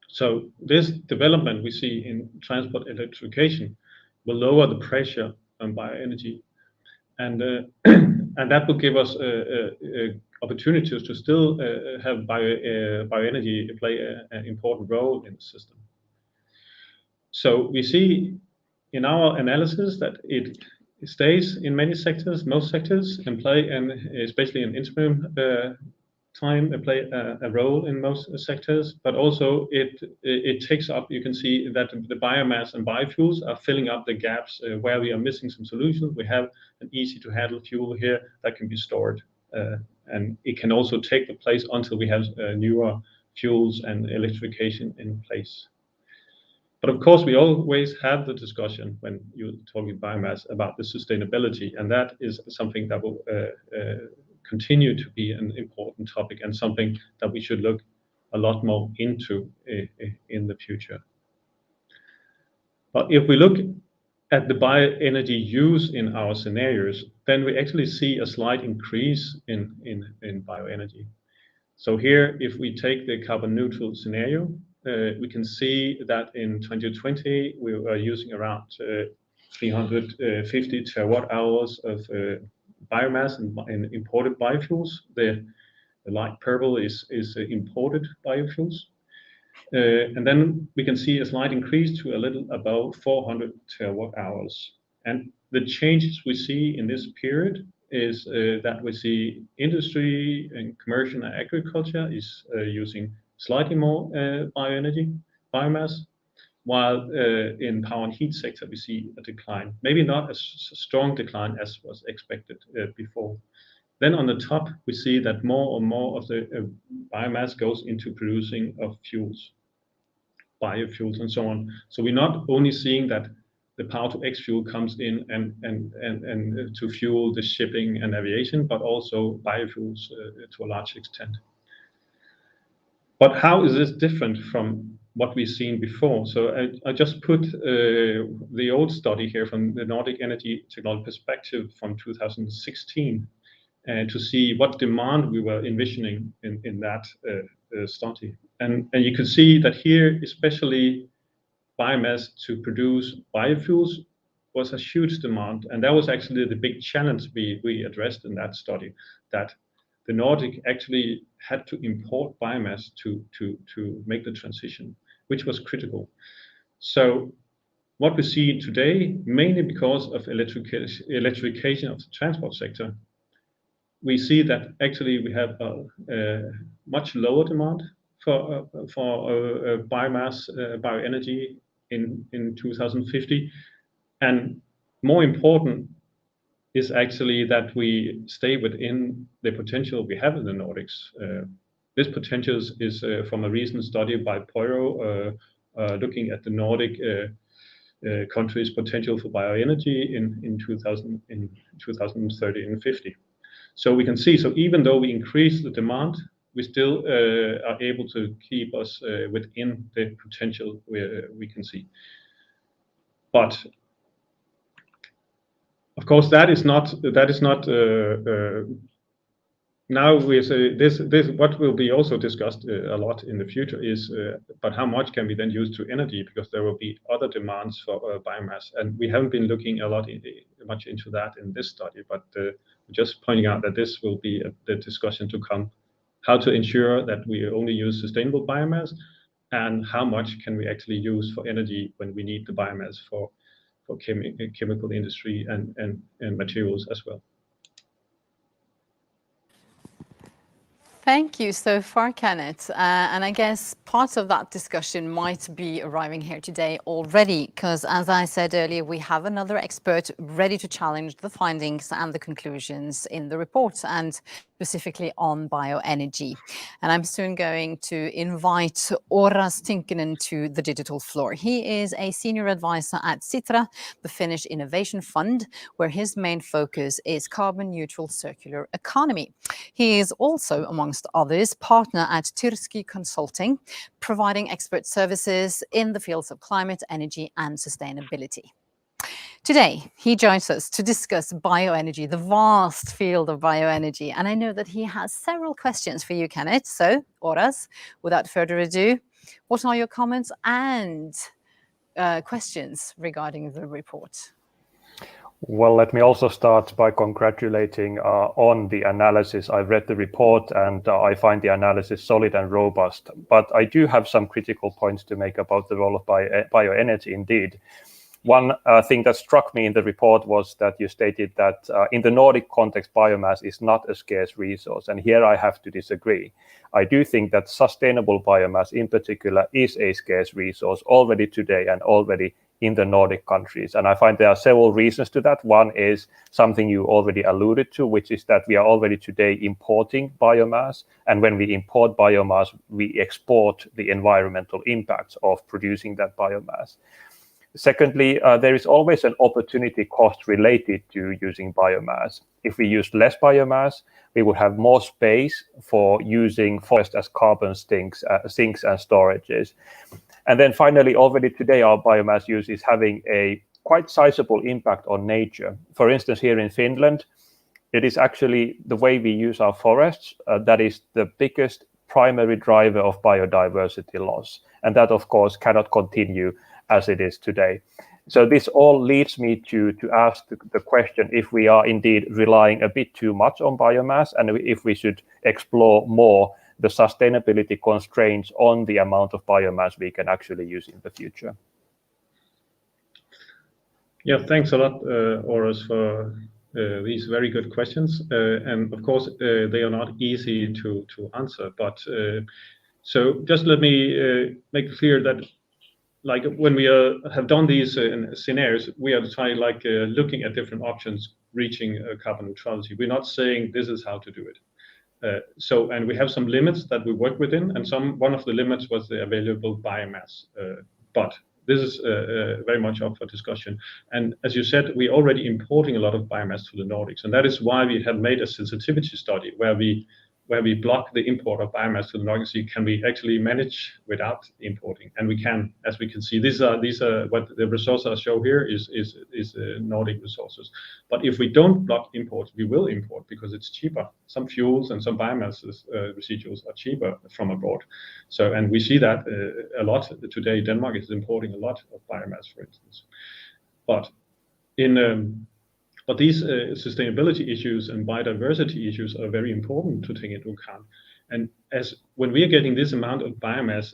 So this development we see in transport electrification will lower the pressure on bioenergy, and and that will give us opportunities to still have bioenergy play an important role in the system. So we see in our analysis that it stays in many sectors, most sectors, and play, and especially in interim time, play a role in most sectors. But also it takes up. You can see that the biomass and biofuels are filling up the gaps where we are missing some solutions. We have an easy to handle fuel here that can be stored, and it can also take the place until we have newer fuels and electrification in place. But of course, we always have the discussion when you're talking biomass about the sustainability, and that is something that will continue to be an important topic and something that we should look a lot more into in the future. But if we look at the bioenergy use in our scenarios, then we actually see a slight increase in bioenergy. So here, if we take the carbon neutral scenario, we can see that in 2020 we were using around 350 terawatt hours of biomass and imported biofuels. The light purple is imported biofuels, and then we can see a slight increase to a little above 400 terawatt hours. And the changes we see in this period is that we see industry and commercial and agriculture is using slightly more biomass, while in power and heat sector we see a decline, maybe not as strong decline as was expected before. Then on the top we see that more and more of the biomass goes into producing of fuels, biofuels and so on. So we're not only seeing that the power to X fuel comes in and to fuel the shipping and aviation, but also biofuels to a large extent. But how is this different from what we've seen before? So I just put the old study here from the Nordic Energy Technology Perspective from 2016 to see what demand we were envisioning in that study. And you can see that here, especially biomass to produce biofuels was a huge demand. And that was actually the big challenge we addressed in that study, that the Nordic actually had to import biomass to make the transition, which was critical. So what we see today, mainly because of electrification of the transport sector, we see that actually we have a much lower demand for biomass, bioenergy in 2050. And more important is actually that we stay within the potential we have in the Nordics. This potential is from a recent study by Poiro, looking at the Nordic countries' potential for bioenergy in 2030 and 50. So we can see, so even though we increase the demand, we still are able to keep us within the potential we can see. But of course, that is not now we say this what will be also discussed a lot in the future is but how much can we then use to energy, because there will be other demands for biomass, and we haven't been looking a lot much into that in this study, but just pointing out that this will be the discussion to come, how to ensure that we only use sustainable biomass and how much can we actually use for energy when we need the biomass for chemical industry and materials as well. Thank you so far, Kenneth. And I guess part of that discussion might be arriving here today already, because as I said earlier, we have another expert ready to challenge the findings and the conclusions in the report. And specifically on bioenergy. And I'm soon going to invite Oras Tynkkynen to the digital floor. He is a senior advisor at Sitra, the Finnish Innovation Fund, where his main focus is carbon neutral circular economy. He is also, amongst others, partner at Tyrski Consulting, providing expert services in the fields of climate, energy, and sustainability. Today, he joins us to discuss bioenergy, the vast field of bioenergy. And I know that he has several questions for you, Kenneth. So, Oras, without further ado, what are your comments and questions regarding the report? Well, let me also start by congratulating on the analysis. I've read the report and I find the analysis solid and robust. But I do have some critical points to make about the role of bioenergy indeed. One thing that struck me in the report was that you stated that in the Nordic context, biomass is not a scarce resource. And here I have to disagree. I do think that sustainable biomass in particular is a scarce resource already today and already in the Nordic countries. And I find there are several reasons to that. One is something you already alluded to, which is that we are already today importing biomass. And when we import biomass, we export the environmental impacts of producing that biomass. Secondly, there is always an opportunity cost related to using biomass. If we use less biomass, we would have more space for using forest as carbon sinks and storages. And then finally, already today, our biomass use is having a quite sizable impact on nature. For instance, here in Finland, it is actually the way we use our forests that is the biggest primary driver of biodiversity loss. And that, of course, cannot continue as it is today. So this all leads me to ask the question if we are indeed relying a bit too much on biomass and if we should explore more the sustainability constraints on the amount of biomass we can actually use in the future. Yeah, thanks a lot, Oras, for these very good questions. And of course, they are not easy to answer. But so just let me make it clear that like when we have done these scenarios, we are trying looking at different options, reaching carbon neutrality. We're not saying this is how to do it. And we have some limits that we work within, and one of the limits was the available biomass. But this is very much up for discussion. And as you said, we're already importing a lot of biomass to the Nordics, and that is why we have made a sensitivity study where we block the import of biomass to the Nordic Sea. Can we actually manage without importing? And we can, as we can see, these are what the resources I show here is Nordic resources. But if we don't block imports, we will import because it's cheaper. Some fuels and some biomass residuals are cheaper from abroad. So, and we see that a lot today. Denmark is importing a lot of biomass, for instance. But these sustainability issues and biodiversity issues are very important to take into account. And when we are getting this amount of biomass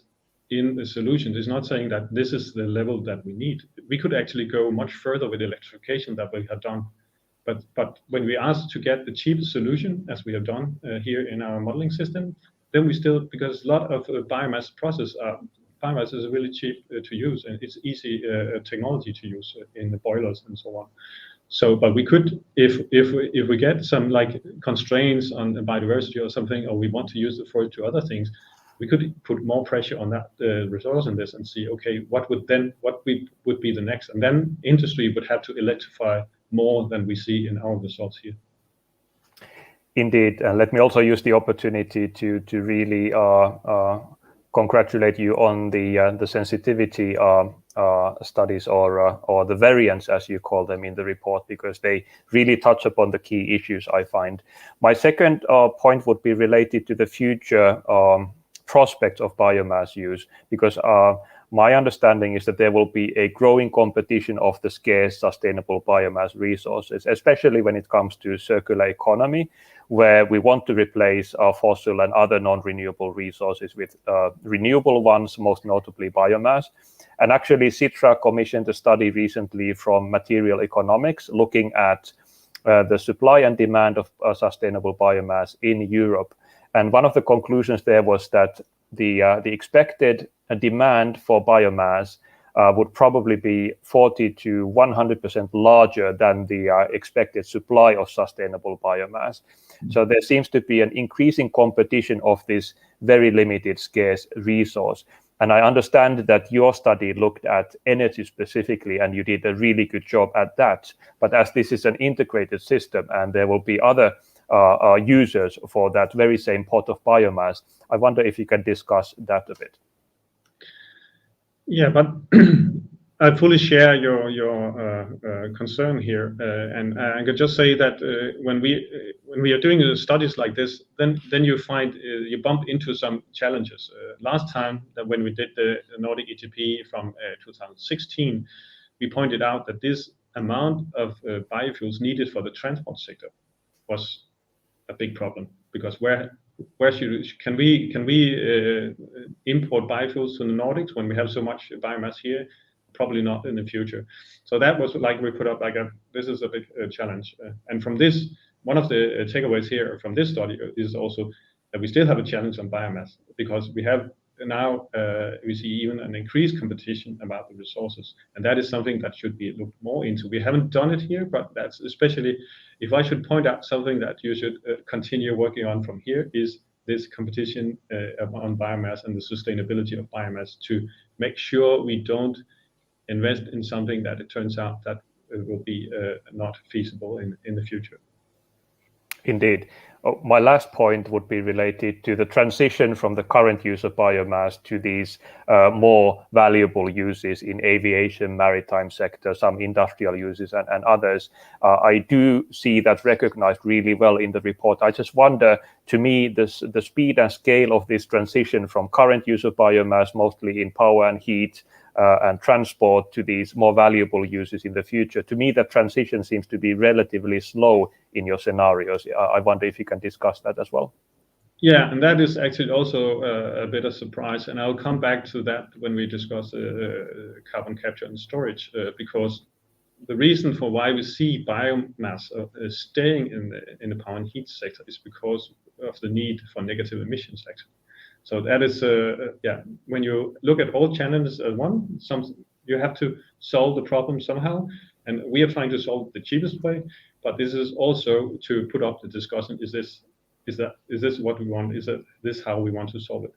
in the solutions, it's not saying that this is the level that we need. We could actually go much further with electrification that we have done. But when we ask to get the cheapest solution, as we have done here in our modeling system, then we still, because a lot of biomass biomass is really cheap to use, and it's easy technology to use in the boilers and so on. So, but we could, if we get some constraints on the biodiversity or something, or we want to use it for other things, we could put more pressure on that resource in this and see, okay, what would be the next, and then industry would have to electrify more than we see in our results here. Indeed, and let me also use the opportunity to really congratulate you on the sensitivity studies or the variants, as you call them in the report, because they really touch upon the key issues, I find. My second point would be related to the future prospects of biomass use, because my understanding is that there will be a growing competition of the scarce sustainable biomass resources, especially when it comes to circular economy, where we want to replace our fossil and other non-renewable resources with renewable ones, most notably biomass. And actually, Sitra commissioned a study recently from Material Economics looking at the supply and demand of sustainable biomass in Europe. And one of the conclusions there was that the expected demand for biomass would probably be 40 to 100% larger than the expected supply of sustainable biomass. So there seems to be an increasing competition of this very limited scarce resource. And I understand that your study looked at energy specifically, and you did a really good job at that. But as this is an integrated system and there will be other users for that very same pot of biomass, I wonder if you can discuss that a bit. Yeah, but I fully share your concern here, and I could just say that when we are doing studies like this, then you find you bump into some challenges. Last time that when we did the Nordic ETP from 2016, we pointed out that this amount of biofuels needed for the transport sector was a big problem, because can we import biofuels to the Nordics when we have so much biomass here? Probably not in the future. So that was like we put up like this is a big challenge. And from this, one of the takeaways here from this study is also that we still have a challenge on biomass, because we have now we see even an increased competition about the resources, and that is something that should be looked more into. We haven't done it here, but that's especially, if I should point out something that you should continue working on from here, is this competition on biomass and the sustainability of biomass, to make sure we don't invest in something that it turns out that will be not feasible in the future. Indeed. My last point would be related to the transition from the current use of biomass to these more valuable uses in aviation, maritime sector, some industrial uses, and others. I do see that recognized really well in the report. I just wonder, to me, the speed and scale of this transition from current use of biomass, mostly in power and heat, and transport, to these more valuable uses in the future. To me, that transition seems to be relatively slow in your scenarios. I wonder if you can discuss that as well. Yeah, and that is actually also a bit of surprise, and I'll come back to that when we discuss carbon capture and storage, because the reason for why we see biomass staying in the power and heat sector is because of the need for negative emissions, actually. So that is, when you look at all challenges at once, you have to solve the problem somehow, and we are trying to solve the cheapest way. But this is also to put up the discussion: is this what we want? Is this how we want to solve it?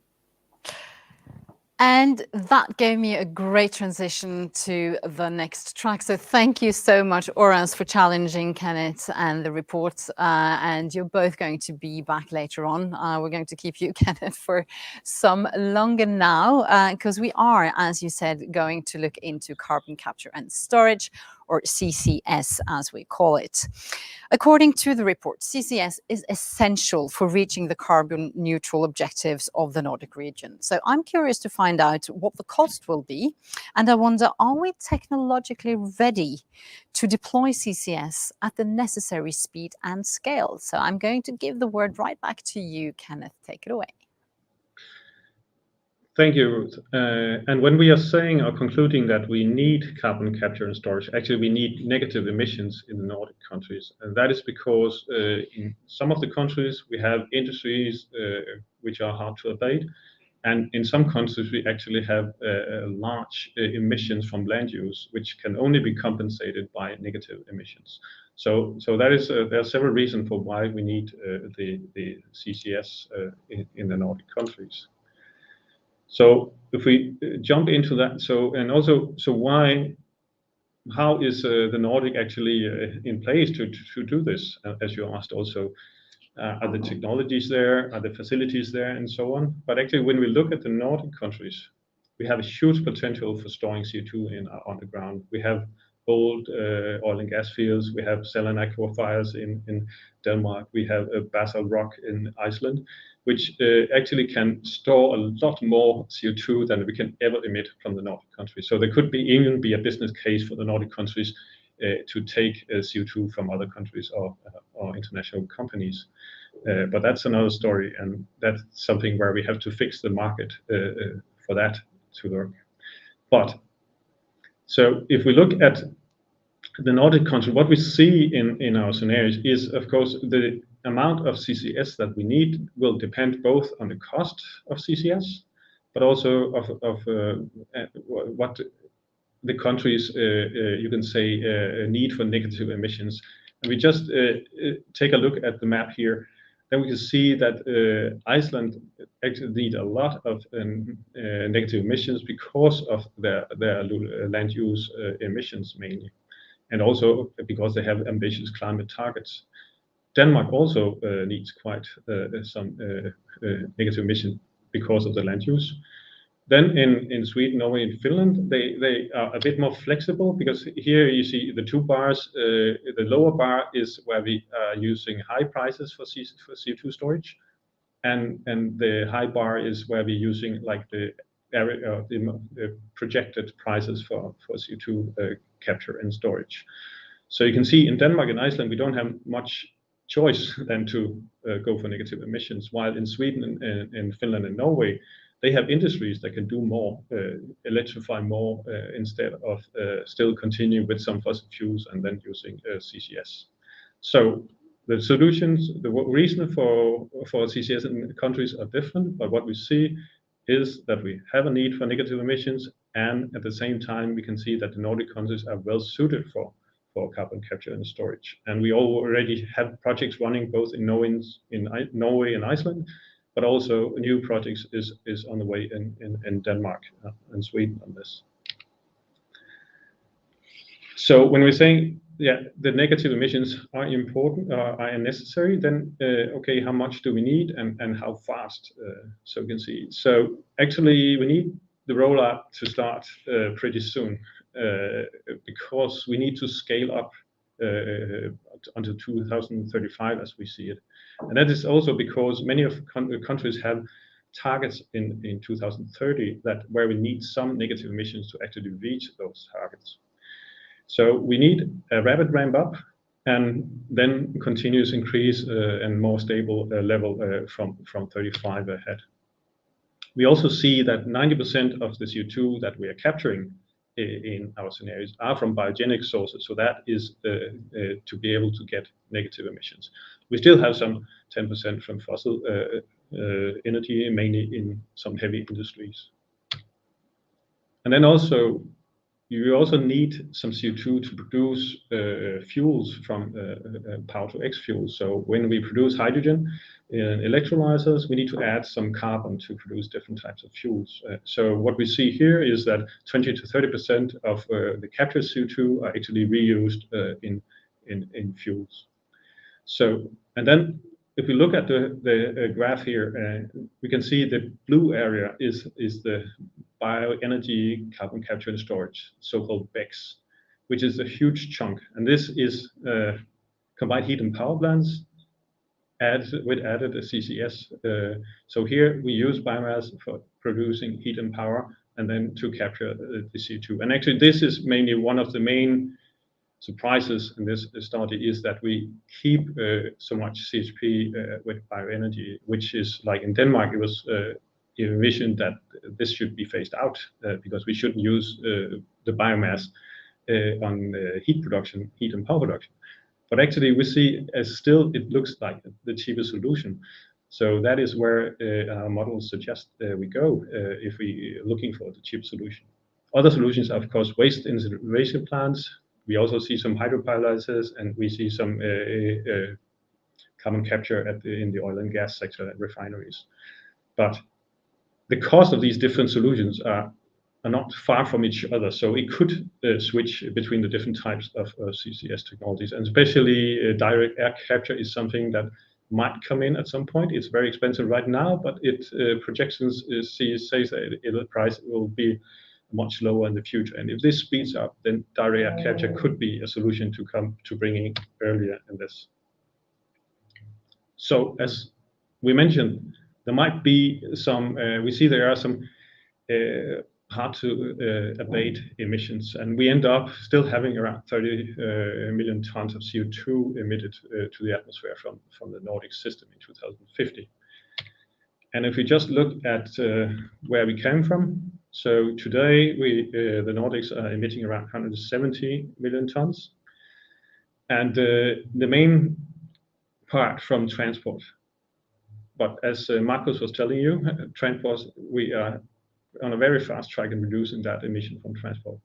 And that gave me a great transition to the next track. So thank you so much, Orans, for challenging Kenneth and the report. And you're both going to be back later on. We're going to keep you, Kenneth, for some longer now, because we are, as you said, going to look into carbon capture and storage, or CCS as we call it. According to the report, CCS is essential for reaching the carbon neutral objectives of the Nordic region. So I'm curious to find out what the cost will be. And I wonder, are we technologically ready to deploy CCS at the necessary speed and scale? So I'm going to give the word right back to you, Kenneth. Take it away. Thank you, Ruth. And when we are saying or concluding that we need carbon capture and storage, actually we need negative emissions in the Nordic countries. And that is because in some of the countries we have industries which are hard to abate. And in some countries we actually have large emissions from land use, which can only be compensated by negative emissions. So that is there are several reasons for why we need the CCS in the Nordic countries. So if we jump into that, how is the Nordic actually in place to do this, as you asked also? Are the technologies there, are the facilities there, and so on? But actually, when we look at the Nordic countries, we have a huge potential for storing CO2 on the ground. We have old oil and gas fields, we have saline aquifers in Denmark, we have a basalt rock in Iceland, which actually can store a lot more CO2 than we can ever emit from the Nordic countries. So there could even be a business case for the Nordic countries to take CO2 from other countries or international companies. But that's another story, and that's something where we have to fix the market for that to work. But so if we look at the Nordic country, what we see in our scenarios is, of course, the amount of CCS that we need will depend both on the cost of CCS, but also of what the countries, you can say, need for negative emissions. And we just take a look at the map here, then we can see that Iceland actually need a lot of negative emissions because of their land use emissions mainly, and also because they have ambitious climate targets. Denmark also needs quite some negative emission because of the land use. Then in Sweden, Norway, and Finland, they are a bit more flexible, because here you see the two bars. The lower bar is where we are using high prices for CO2 storage, and the high bar is where we're using like the projected prices for CO2 capture and storage. So you can see in Denmark and Iceland, we don't have much choice than to go for negative emissions, while in Sweden and Finland and Norway, they have industries that can do more, electrify more, instead of still continue with some fossil fuels and then using CCS. So the solutions, the reason for CCS in countries are different, but what we see is that we have a need for negative emissions, and at the same time, we can see that the Nordic countries are well suited for carbon capture and storage. And we already have projects running both in Norway and Iceland, but also new projects is on the way in Denmark and Sweden on this. So when we're saying, yeah, the negative emissions are important, are necessary, then okay, how much do we need and how fast? So you can see. So actually, we need the rollout to start pretty soon, because we need to scale up until 2035 as we see it. And that is also because many of the countries have targets in 2030 where we need some negative emissions to actually reach those targets. So we need a rapid ramp up and then continuous increase and more stable level from 35 ahead. We also see that 90% of the CO2 that we are capturing in our scenarios are from biogenic sources. So that is to be able to get negative emissions. We still have some 10% from fossil energy, mainly in some heavy industries. And then also, you also need some CO2 to produce fuels from power to X fuels. So when we produce hydrogen in electrolyzers, we need to add some carbon to produce different types of fuels. So what we see here is that 20 to 30% of the captured CO2 are actually reused in fuels. So, and then if we look at the graph here, we can see the blue area is the bioenergy carbon capture and storage, so-called BECCS, which is a huge chunk. And this is combined heat and power plants with added CCS. So here we use biomass for producing heat and power, and then to capture the CO2. And actually, this is mainly one of the main surprises in this study, is that we keep so much CHP with bioenergy, which is like in Denmark, it was envisioned that this should be phased out because we shouldn't use the biomass on heat production, heat and power production. But actually, we see as still it looks like the cheapest solution. So that is where our models suggest we go if we are looking for the cheap solution. Other solutions are, of course, waste incineration plants. We also see some hydropyrolyzers, and we see some carbon capture in the oil and gas sector at refineries. But the cost of these different solutions are not far from each other. So it could switch between the different types of CCS technologies. And especially direct air capture is something that might come in at some point. It's very expensive right now, but projections says that the price will be much lower in the future. And if this speeds up, then direct air capture could be a solution to bringing earlier in this. So as we mentioned, there might be some, we see there are some hard to abate emissions, and we end up still having around 30 million tons of CO2 emitted to the atmosphere from the Nordic system in 2050. And if we just look at where we came from, so today the Nordics are emitting around 170 million tons, and the main part from transport. But as Marcus was telling you, transport, we are on a very fast track in reducing that emission from transport.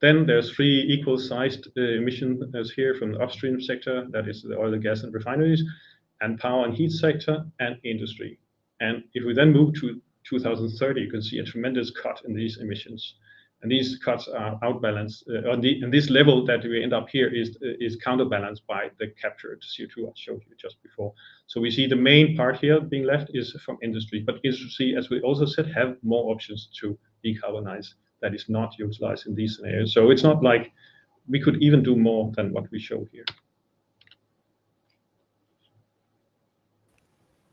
Then there's 3 equal-sized emissions here from the upstream sector, that is the oil and gas and refineries, and power and heat sector, and industry. And if we then move to 2030, you can see a tremendous cut in these emissions. And these cuts are outbalanced, and this level that we end up here is counterbalanced by the captured CO2 I showed you just before. So we see the main part here being left is from industry, but industry, as we also said, have more options to decarbonize that is not utilized in these scenarios. So it's not like we could even do more than what we show here.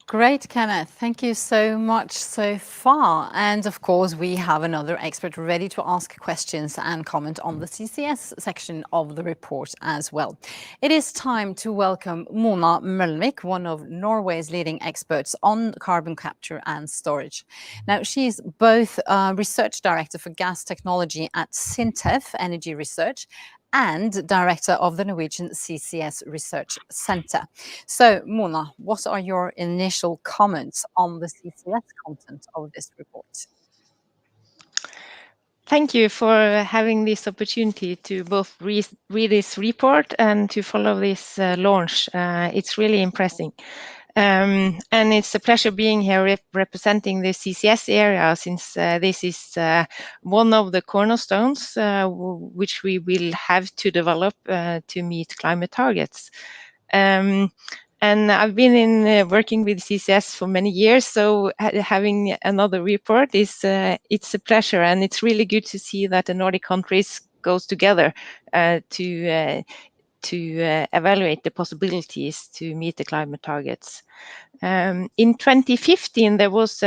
Great, Kenneth. Thank you so much so far. And of course, we have another expert ready to ask questions and comment on the CCS section of the report as well. It is time to welcome Mona Mølnvik, one of Norway's leading experts on carbon capture and storage. Now, she's both Research Director for Gas Technology at SINTEF Energy Research and Director of the Norwegian CCS Research Centre. So, Mona, what are your initial comments on the CCS content of this report? Thank you for having this opportunity to both read this report and to follow this launch. It's really impressive. And it's a pleasure being here representing the CCS area, since this is one of the cornerstones which we will have to develop to meet climate targets. And I've been working with CCS for many years, so having another report is it's a pleasure, and it's really good to see that the Nordic countries goes together to evaluate the possibilities to meet the climate targets. In 2015, there was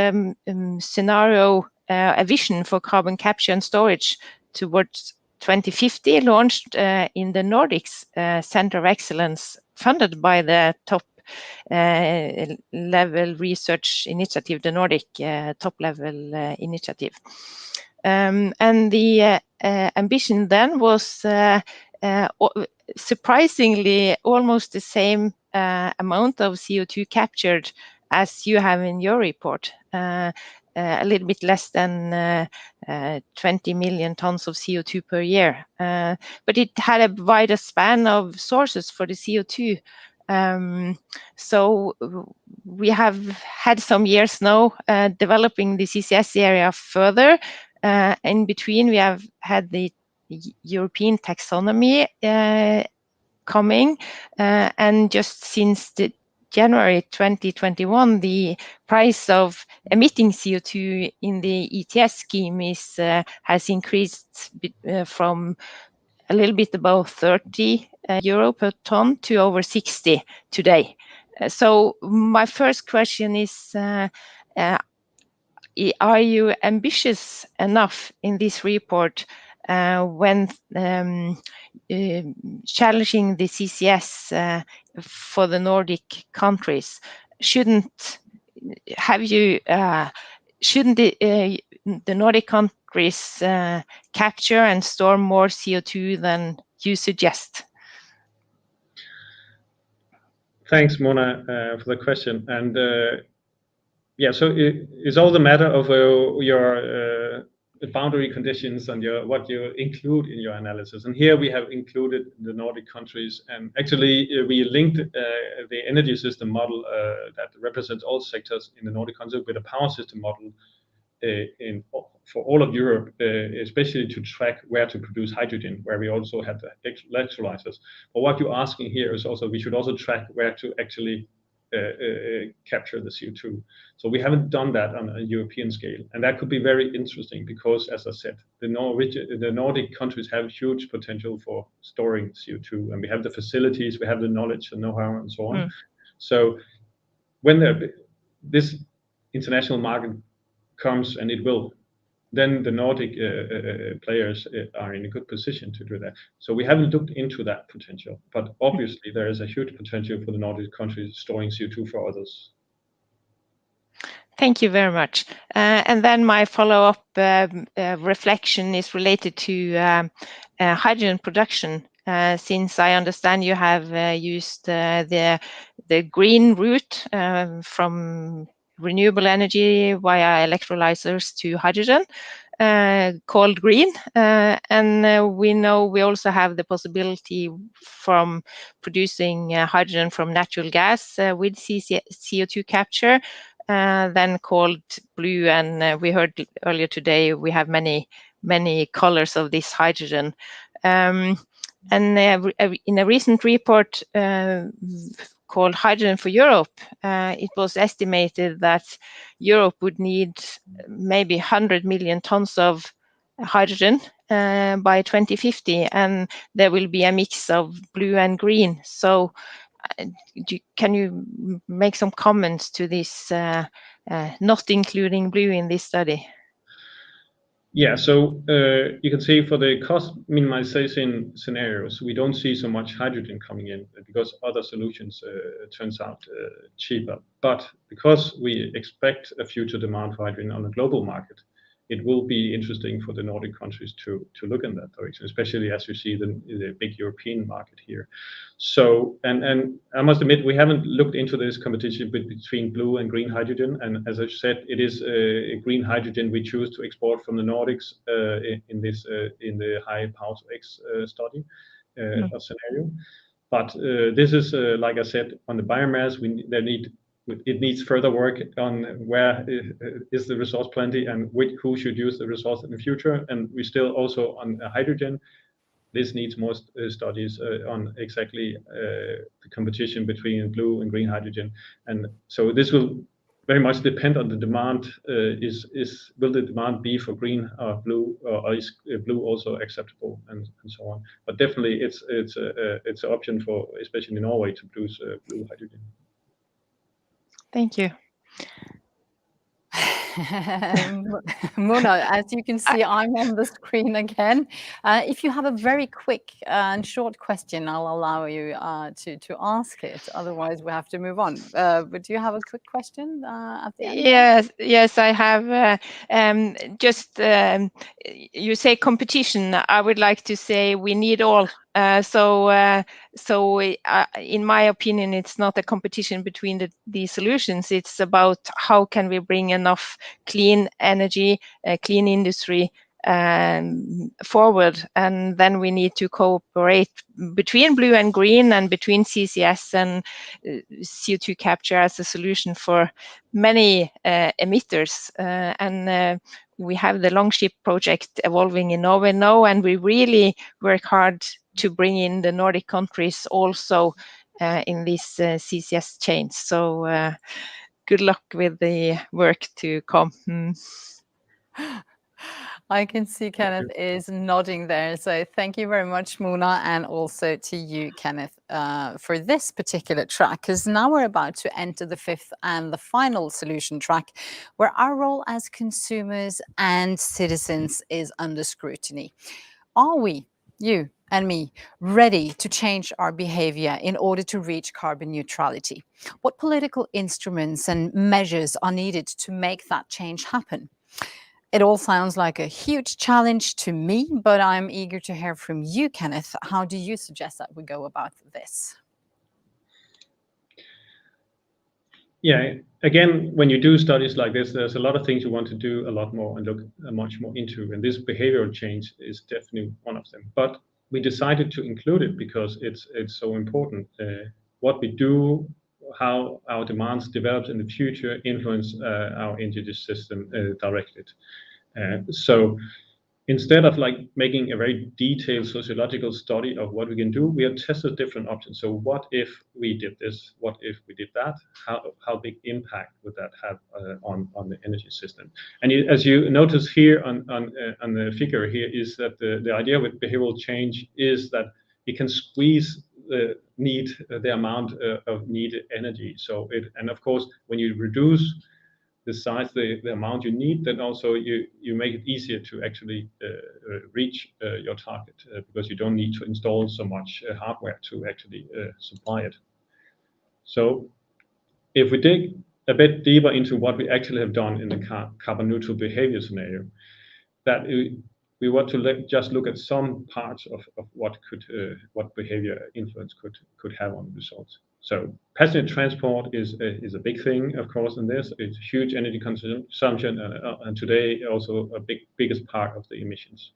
scenario, a vision for carbon capture and storage towards 2050, launched in the Nordics Center of Excellence, funded by the top level research initiative, the Nordic top level initiative. And the ambition then was surprisingly almost the same amount of CO2 captured as you have in your report, a little bit less than 20 million tons of CO2 per year. But it had a wider span of sources for the CO2. So we have had some years now developing the CCS area further. In between, we have had the European taxonomy coming, and just since the January 2021, the price of emitting CO2 in the ETS scheme is has increased from a little bit above 30 euro per ton to over 60 today. So my first question is, are you ambitious enough in this report when challenging the CCS for the Nordic countries? Shouldn't the Nordic countries capture and store more CO2 than you suggest? Thanks, Mona, for the question. And yeah, so it's all the matter of your boundary conditions and what you include in your analysis. And here we have included the Nordic countries, and actually we linked the energy system model that represents all sectors in the Nordic countries with a power system model for all of Europe, especially to track where to produce hydrogen, where we also have the electrolyzers. But what you're asking here is also, we should also track where to actually capture the CO2. So we haven't done that on a European scale, and that could be very interesting because, as I said, the Nordic countries have huge potential for storing CO2, and we have the facilities, we have the knowledge and know-how, and so on. So when this international market comes, and it will, then the Nordic players are in a good position to do that. So we haven't looked into that potential, but obviously there is a huge potential for the Nordic countries storing CO2 for others. Thank you very much. And then my follow-up reflection is related to hydrogen production. Since I understand you have used the green route from renewable energy via electrolyzers to hydrogen. called green, and we know we also have the possibility from producing hydrogen from natural gas with CO2 capture, then called blue. And we heard earlier today we have many colors of this hydrogen. And in a recent report called Hydrogen for Europe, it was estimated that Europe would need maybe 100 million tons of hydrogen by 2050, and there will be a mix of blue and green. So can you make some comments to this, not including blue in this study? Yeah, so you can see for the cost minimization scenarios, we don't see so much hydrogen coming in because other solutions turns out cheaper. But because we expect a future demand for hydrogen on a global market, it will be interesting for the Nordic countries to look in that direction, especially as you see the big European market here. So, and I must admit, we haven't looked into this competition between blue and green hydrogen. And as I said, it is a green hydrogen we choose to export from the Nordics in the high power to X study scenario. But this is, like I said, on the biomass, it needs further work on where is the resource plenty and who should use the resource in the future. And we still also on hydrogen, this needs more studies on exactly the competition between blue and green hydrogen. And so this will very much depend on the demand. Will the demand be for green or blue, or is blue also acceptable, and so on. But definitely it's an option for, especially in Norway, to produce blue hydrogen. Thank you. Mona, as you can see, I'm on the screen again. If you have a very quick and short question, I'll allow you to ask it. Otherwise, we have to move on. But do you have a quick question at the end? Yes, I have. You say competition. I would like to say we need all. So in my opinion, it's not a competition between the solutions. It's about how can we bring enough clean energy, clean industry forward, and then we need to cooperate between blue and green and between CCS and CO2 capture as a solution for many emitters. And we have the Longship project evolving in Norway now, and we really work hard to bring in the Nordic countries also in this CCS chain. So good luck with the work to come. I can see Kenneth is nodding there. So thank you very much, Mona, and also to you, Kenneth, for this particular track, because now we're about to enter the fifth and the final solution track, where our role as consumers and citizens is under scrutiny. Are we, you and me, ready to change our behavior in order to reach carbon neutrality? What political instruments and measures are needed to make that change happen? It all sounds like a huge challenge to me, but I'm eager to hear from you, Kenneth. How do you suggest that we go about this? Yeah, again, when you do studies like this, there's a lot of things you want to do a lot more and look much more into, and this behavioral change is definitely one of them. But we decided to include it because it's so important. What we do, how our demands develop in the future influence our energy system directly. So instead of like making a very detailed sociological study of what we can do, we have tested different options. So what if we did this? What if we did that? How big impact would that have on the energy system? And as you notice here on the figure here is that the idea with behavioral change is that it can squeeze the amount of needed energy. So and of course, when you reduce the size, the amount you need, then also you make it easier to actually reach your target because you don't need to install so much hardware to actually supply it. So if we dig a bit deeper into what we actually have done in the carbon neutral behavior scenario, that we want to just look at some parts of what behavior influence could have on the results. So passenger transport is a big thing, of course, in this. It's huge energy consumption, and today also a biggest part of the emissions.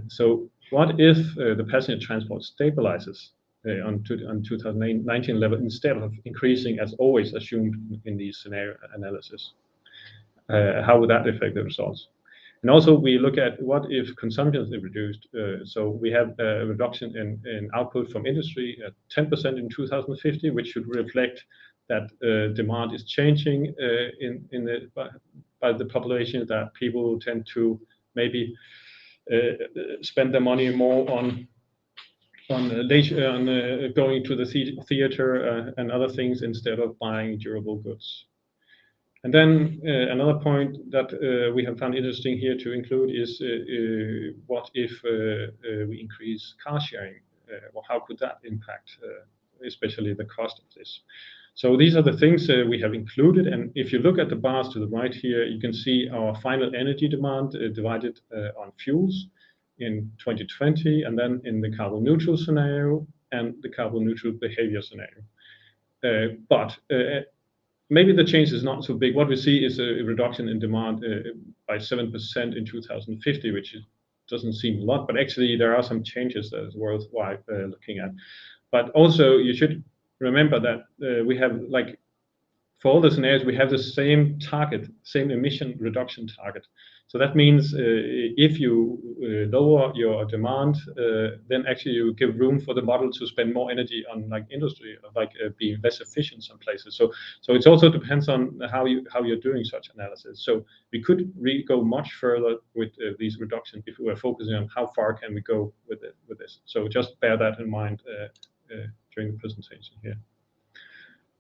So what if the passenger transport stabilizes on 2019 level instead of increasing as always assumed in these scenario analysis? How would that affect the results? And also we look at what if consumption is reduced. So we have a reduction in output from industry at 10% in 2050, which should reflect that demand is changing by the population, that people tend to maybe spend their money more on leisure, on going to the theater and other things instead of buying durable goods. And then another point that we have found interesting here to include is what if we increase car sharing? Well, how could that impact, especially the cost of this? So these are the things we have included. And if you look at the bars to the right here, you can see our final energy demand divided on fuels in 2020, and then in the carbon neutral scenario and the carbon neutral behavior scenario. But maybe the change is not so big. What we see is a reduction in demand by 7% in 2050, which doesn't seem a lot, but actually there are some changes that is worthwhile looking at. But also you should remember that we have, like, for all the scenarios, we have the same target, same emission reduction target. So that means if you lower your demand, then actually you give room for the model to spend more energy on, like, industry, like being less efficient some places. So it also depends on how you're doing such analysis. So we could really go much further with these reductions if we were focusing on how far can we go with this. So just bear that in mind during the presentation here.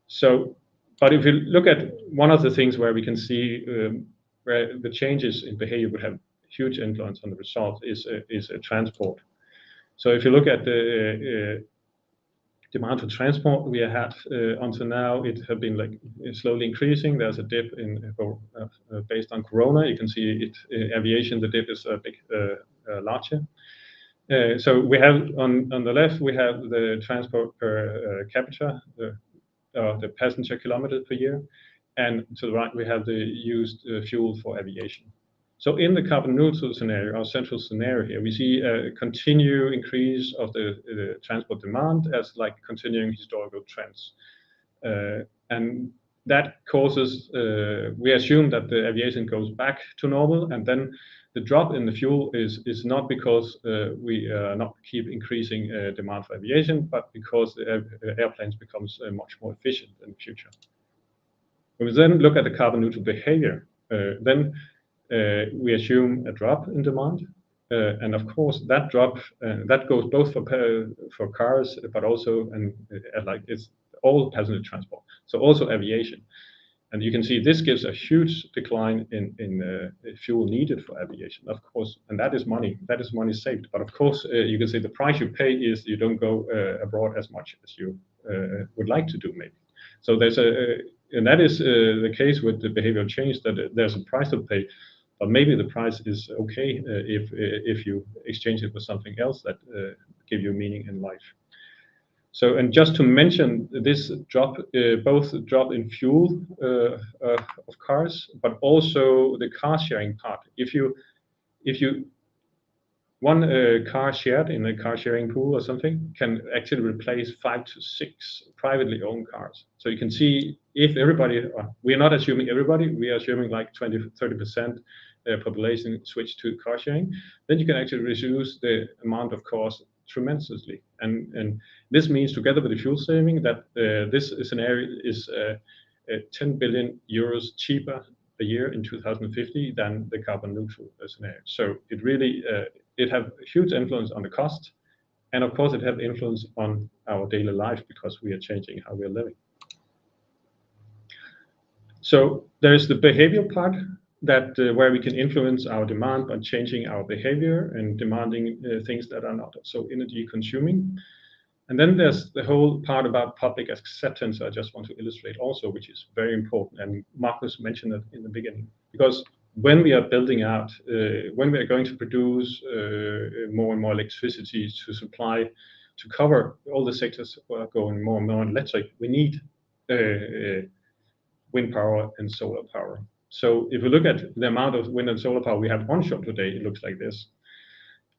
So, but if you look at one of the things where we can see where the changes in behavior would have huge influence on the result is transport. So if you look at the demand for transport we had until now, it has been, like, slowly increasing. There's a dip in based on Corona. You can see it aviation. The dip is a bit larger. So we have on the left we have the transport per capita, the passenger kilometers per year, and to the right we have the used fuel for aviation. So in the carbon neutral scenario, our central scenario here, we see a continued increase of the transport demand as, like, continuing historical trends, and that causes we assume that the aviation goes back to normal, and then the drop in the fuel is not because we not keep increasing demand for aviation, but because the airplanes becomes much more efficient in the future. When we then look at the carbon neutral behavior, then we assume a drop in demand, and of course that drop that goes both for cars, but also like it's all passenger transport, so also aviation. And you can see this gives a huge decline in fuel needed for aviation, of course, and that is money saved. But of course, you can say the price you pay is you don't go abroad as much as you would like to do, maybe. So there's and that is the case with the behavioral change, that there's a price to pay, but maybe the price is okay if you exchange it with something else that give you meaning in life. So, and just to mention this drop, both the drop in fuel of cars, but also the car sharing part. If you one car shared in a car sharing pool or something can actually replace 5 to 6 privately owned cars. So you can see if everybody, we are not assuming everybody, we are assuming like 20-30% population switch to car sharing, then you can actually reduce the amount of cost tremendously. And this means, together with the fuel saving, that this scenario is 10 billion euros cheaper a year in 2050 than the carbon neutral scenario. So it really it have a huge influence on the cost, and of course it have influence on our daily life because we are changing how we are living. So there is the behavioral part that where we can influence our demand by changing our behavior and demanding things that are not so energy consuming. And then there's the whole part about public acceptance I just want to illustrate also, which is very important. And Marcus mentioned it in the beginning, because when we are building out, when we are going to produce more and more electricity to supply to cover all the sectors who are going more and more electric, we need wind power and solar power. So if we look at the amount of wind and solar power we have onshore today, it looks like this.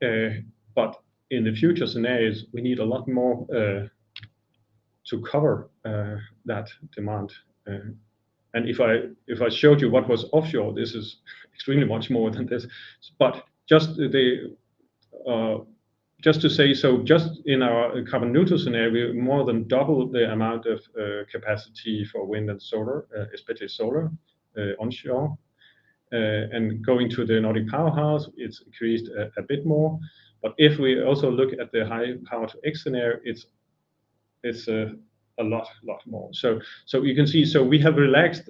But in the future scenarios, we need a lot more to cover that demand. And if I showed you what was offshore, this is extremely much more than this. But just to say, so just in our carbon neutral scenario, we more than double the amount of capacity for wind and solar, especially solar onshore. And going to the Nordic powerhouse, it's increased a bit more. But if we also look at the high power to X scenario, it's a lot more. So you can see, so we have relaxed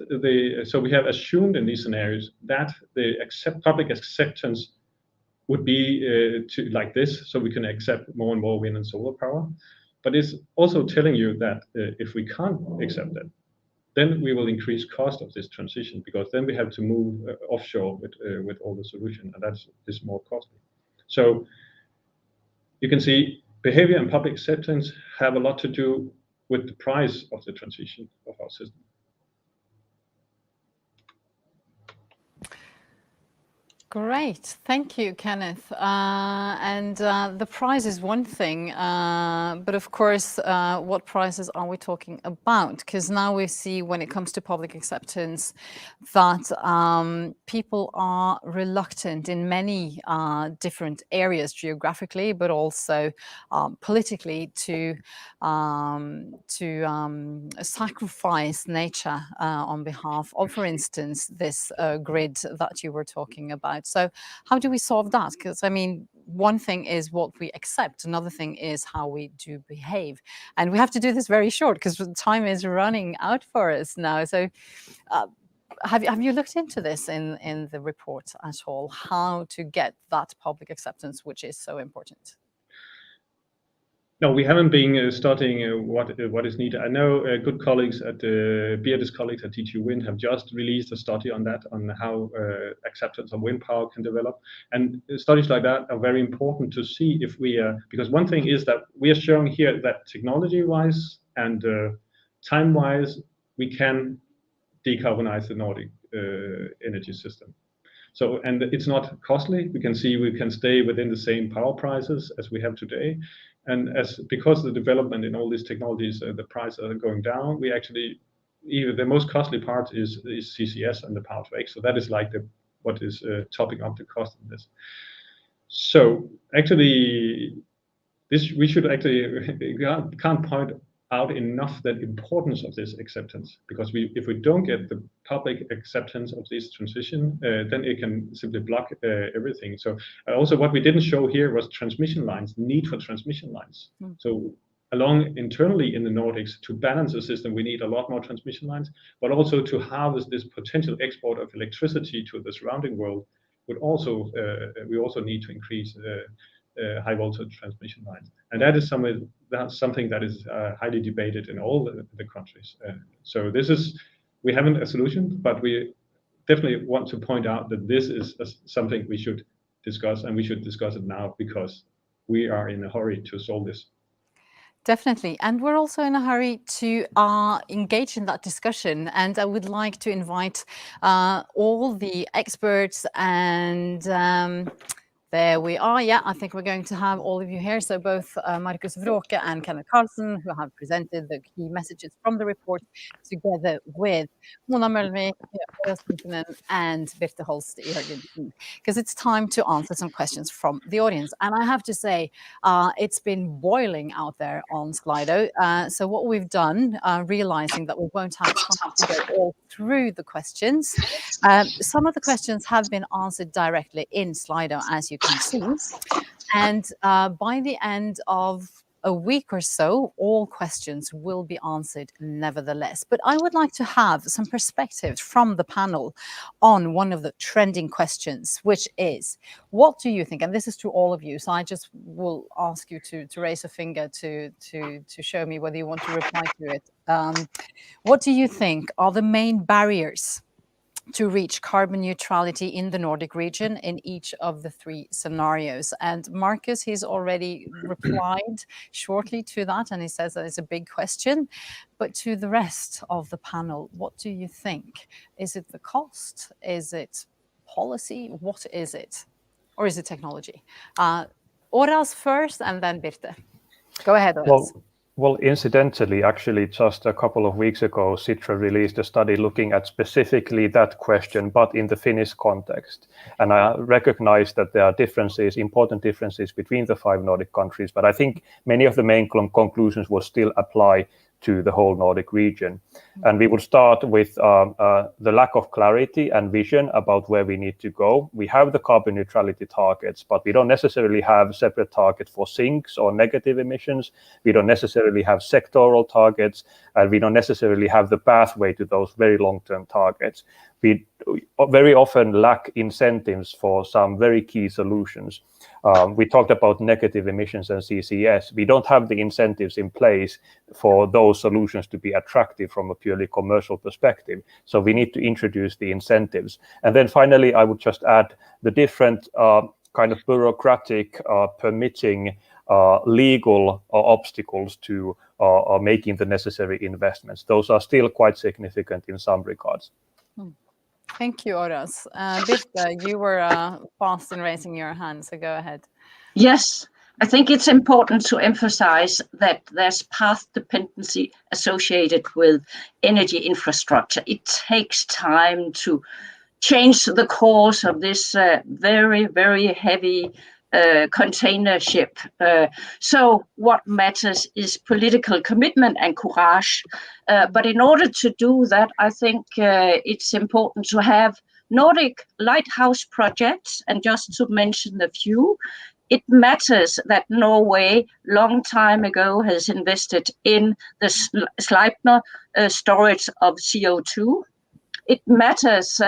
so we have assumed in these scenarios that the public acceptance would be like this, so we can accept more and more wind and solar power. But it's also telling you that if we can't accept that, then we will increase cost of this transition, because then we have to move offshore with all the solution, and that is more costly. So you can see behavior and public acceptance have a lot to do with the price of the transition of our system. Great, thank you, Kenneth. The price is one thing, but of course, what prices are we talking about? Because now we see, when it comes to public acceptance, that people are reluctant in many different areas geographically, but also politically, to sacrifice nature on behalf of, for instance, this grid that you were talking about. So how do we solve that? Because, I mean, one thing is what we accept, another thing is how we do behave. And we have to do this very short, because time is running out for us now. So have you looked into this in the report at all, how to get that public acceptance, which is so important? No, we haven't been studying what is needed. I know good colleagues at Beatrice's colleagues at DTU Wind have just released a study on that, on how acceptance of wind power can develop. And studies like that are very important to see if we because one thing is that we are showing here that technology-wise and time-wise, we can decarbonize the Nordic energy system. So, and it's not costly. We can see we can stay within the same power prices as we have today. And because the development in all these technologies, the prices are going down, we actually, even the most costly part is CCS and the power to X. So that is like what is topping up the cost of this. So actually, we should actually, can't point out enough the importance of this acceptance, because if we don't get the public acceptance of this transition, then it can simply block everything. So also what we didn't show here was transmission lines, need for transmission lines. So along internally in the Nordics, to balance the system, we need a lot more transmission lines, but also to harvest this potential export of electricity to the surrounding world, we also need to increase high voltage transmission lines. And that is something that is highly debated in all the countries. So we haven't a solution, but we definitely want to point out that this is something we should discuss, and we should discuss it now, because we are in a hurry to solve this. Definitely. And we're also in a hurry to engage in that discussion. And I would like to invite all the experts and there we are. Yeah, I think we're going to have all of you here. So both Markus Wråke and Kenneth Carlsen, who have presented the key messages from the report, together with Mona Mölvik and Birte Holst Jørgensen, because it's time to answer some questions from the audience. And I have to say, it's been boiling out there on Slido. So what we've done, realizing that we won't have time to go all through the questions, some of the questions have been answered directly in Slido, as you can see. And by the end of a week or so, all questions will be answered nevertheless. But I would like to have some perspective from the panel on one of the trending questions, which is, what do you think? And this is to all of you, so I just will ask you to raise a finger to show me whether you want to reply to it. What do you think are the main barriers to reach carbon neutrality in the Nordic region in each of the 3 scenarios. And Marcus, he's already replied shortly to that, and he says that it's a big question. But to the rest of the panel, what do you think? Is it the cost? Is it policy? What is it? Or is it technology? Oras first, and then Birte. Go ahead, Oras. Well, incidentally, actually, just a couple of weeks ago, Sitra released a study looking at specifically that question, but in the Finnish context. And I recognize that there are differences, important differences between the 5 Nordic countries, but I think many of the main conclusions will still apply to the whole Nordic region. And we will start with the lack of clarity and vision about where we need to go. We have the carbon neutrality targets, but we don't necessarily have separate targets for sinks or negative emissions. We don't necessarily have sectoral targets, and we don't necessarily have the pathway to those very long-term targets. We very often lack incentives for some very key solutions. We talked about negative emissions and CCS. We don't have the incentives in place for those solutions to be attractive from a purely commercial perspective. So we need to introduce the incentives. And then finally, I would just add the different kind of bureaucratic permitting legal obstacles to making the necessary investments. Those are still quite significant in some regards. Thank you, Oras. Birte, you were fast in raising your hand, so go ahead. Yes, I think it's important to emphasize that there's path dependency associated with energy infrastructure. It takes time to change the course of this very, very heavy container ship. So what matters is political commitment and courage. But in order to do that, I think it's important to have Nordic lighthouse projects. And just to mention a few, it matters that Norway, long time ago, has invested in the Sleipner storage of CO2. It matters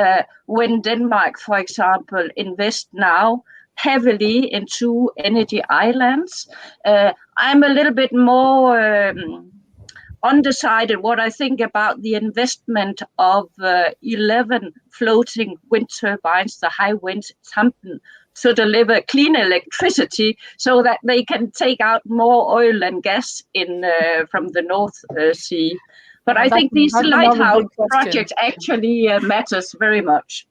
when Denmark, for example, invests now heavily into energy islands. I'm a little bit more undecided what I think about the investment of 11 floating wind turbines, the high wind Tampen, to deliver clean electricity so that they can take out more oil and gas from the North Sea. But I think these lighthouse projects actually matters very much.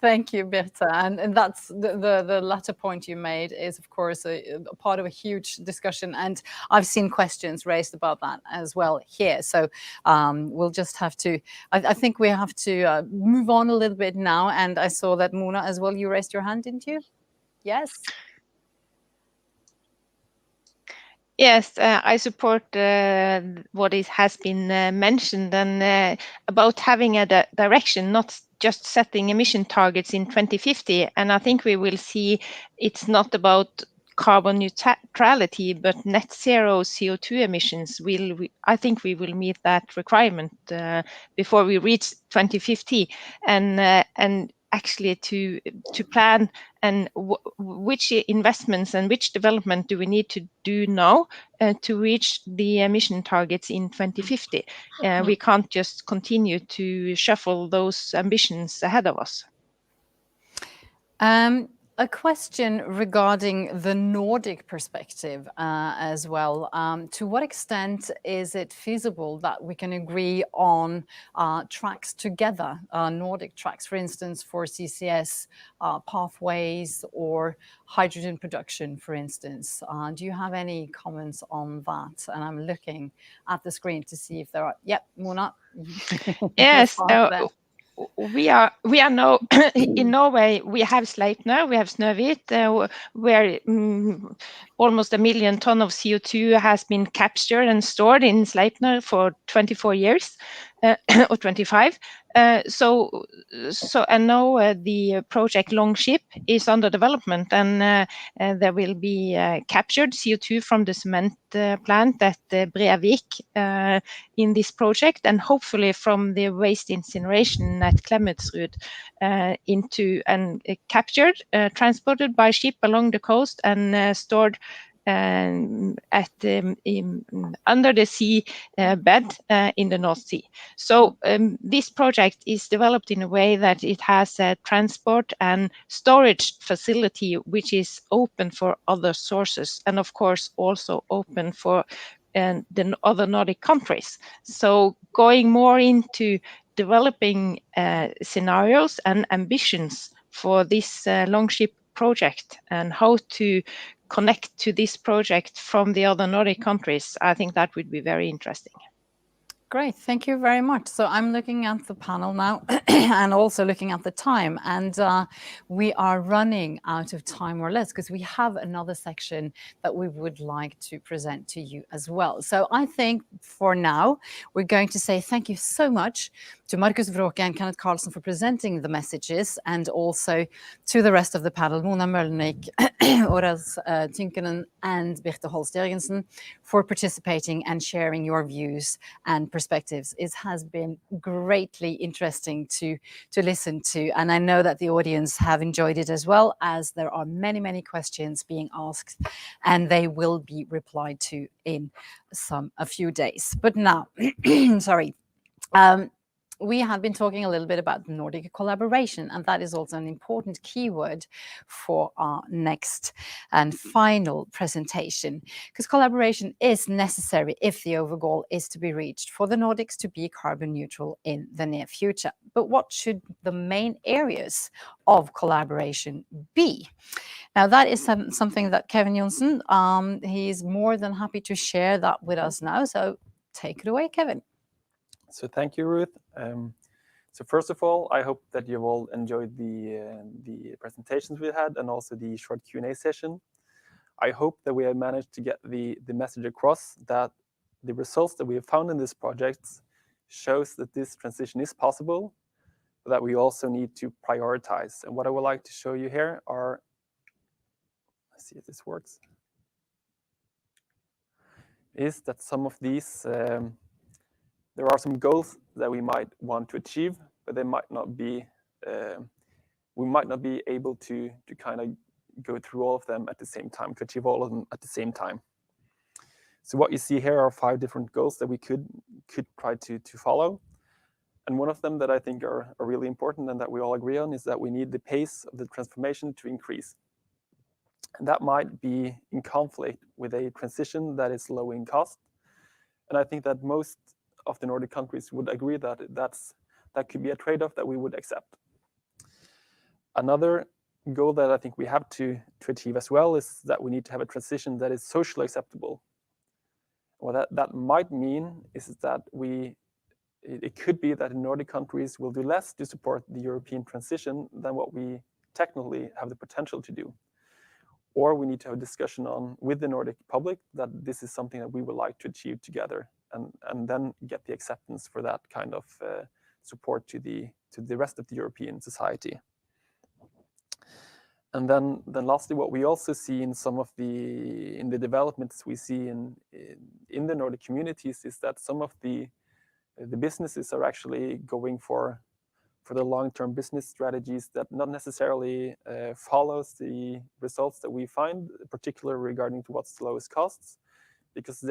Thank you, Birte. And that's the latter point you made is, of course, a part of a huge discussion. And I've seen questions raised about that as well here. So we'll just have to, I think we have to move on a little bit now. And I saw that Mona as well, you raised your hand, didn't you? Yes. Yes, I support what has been mentioned and about having a direction, not just setting emission targets in 2050. And I think we will see it's not about carbon neutrality, but net zero CO2 emissions. I think we will meet that requirement before we reach 2050. And actually to plan and which investments and which development do we need to do now to reach the emission targets in 2050. We can't just continue to shuffle those ambitions ahead of us. A question regarding the Nordic perspective as well. To what extent is it feasible that we can agree on tracks together, Nordic tracks, for instance, for CCS pathways or hydrogen production, for instance? Do you have any comments on that? And I'm looking at the screen to see if there are. Yep, Mona. Yes. We are now in Norway. We have Sleipner, we have Snøhvit, where almost 1 million tons of CO2 has been captured and stored in Sleipner for 24 years or 25. So and now the project Longship is under development, and there will be captured CO2 from the cement plant at Brevik in this project, and hopefully from the waste incineration at Klemetsrud into and captured, transported by ship along the coast and stored under the sea bed in the North Sea. So this project is developed in a way that it has a transport and storage facility which is open for other sources, and of course also open for the other Nordic countries. So going more into developing scenarios and ambitions for this Longship project and how to connect to this project from the other Nordic countries, I think that would be very interesting. Great, thank you very much. So I'm looking at the panel now and also looking at the time, and we are running out of time more or less because we have another section that we would like to present to you as well. So I think for now, we're going to say thank you so much to Markus Wråke and Kenneth Carlson for presenting the messages, and also to the rest of the panel, Mona Mølnik, Oras Tynkkynen, and Birte Holst Jørgensen, for participating and sharing your views and perspectives. It has been greatly interesting to listen to, and I know that the audience have enjoyed it as well, as there are many questions being asked, and they will be replied to in a few days. But now, sorry. We have been talking a little bit about Nordic collaboration, and that is also an important keyword for our next and final presentation, because collaboration is necessary if the overall goal is to be reached for the Nordics to be carbon neutral in the near future. But what should the main areas of collaboration be? Now, that is something that Kevin Johnsen, he's more than happy to share that with us now. So take it away, Kevin. So thank you, Ruth. So first of all, I hope that you've all enjoyed the presentations we had and also the short Q&A session. I hope that we have managed to get the message across that the results that we have found in this project shows that this transition is possible, but that we also need to prioritize. And what I would like to show you here are, let's see if this works, is that some of these there are some goals that we might want to achieve, but they might not be. We might not be able to kind of go through all of them at the same time, to achieve all of them at the same time. So what you see here are 5 different goals that we could try to follow, and one of them that I think are really important and that we all agree on is that we need the pace of the transformation to increase. And that might be in conflict with a transition that is low in cost, and I think that most of the Nordic countries would agree that that could be a trade-off that we would accept. Another goal that I think we have to achieve as well is that we need to have a transition that is socially acceptable. What that might mean is that it could be that the Nordic countries will do less to support the European transition than what we technically have the potential to do. Or we need to have a discussion with the Nordic public that this is something that we would like to achieve together, and then get the acceptance for that kind of support to the rest of the European society. And then lastly, what we also see in some of the developments we see in the Nordic communities is that some of the businesses are actually going for the long-term business strategies that not necessarily follows the results that we find, particularly regarding to what's the lowest costs, because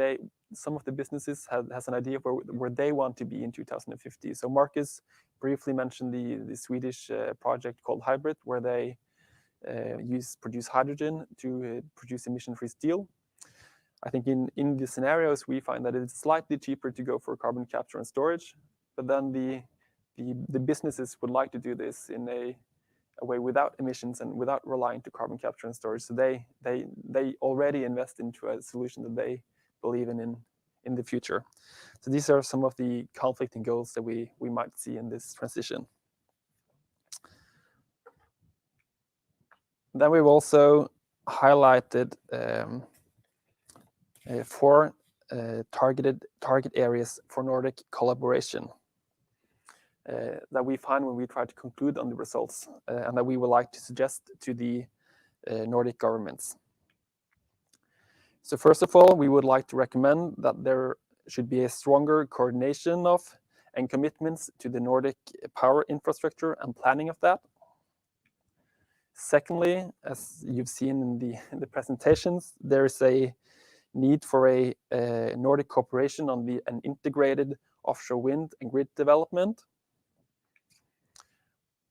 some of the businesses has an idea of where they want to be in 2050. So Marcus briefly mentioned the Swedish project called Hybrid, where they produce hydrogen to produce emission-free steel. I think in the scenarios we find that it's slightly cheaper to go for carbon capture and storage, but then the businesses would like to do this in a way without emissions and without relying to carbon capture and storage. So they already invest into a solution that they believe in the future. So these are some of the conflicting goals that we might see in this transition. Then we've also highlighted 4 target areas for Nordic collaboration that we find when we try to conclude on the results, and that we would like to suggest to the Nordic governments. So first of all, we would like to recommend that there should be a stronger coordination of and commitments to the Nordic power infrastructure and planning of that. Secondly, as you've seen in the presentations, there is a need for a Nordic cooperation on an integrated offshore wind and grid development.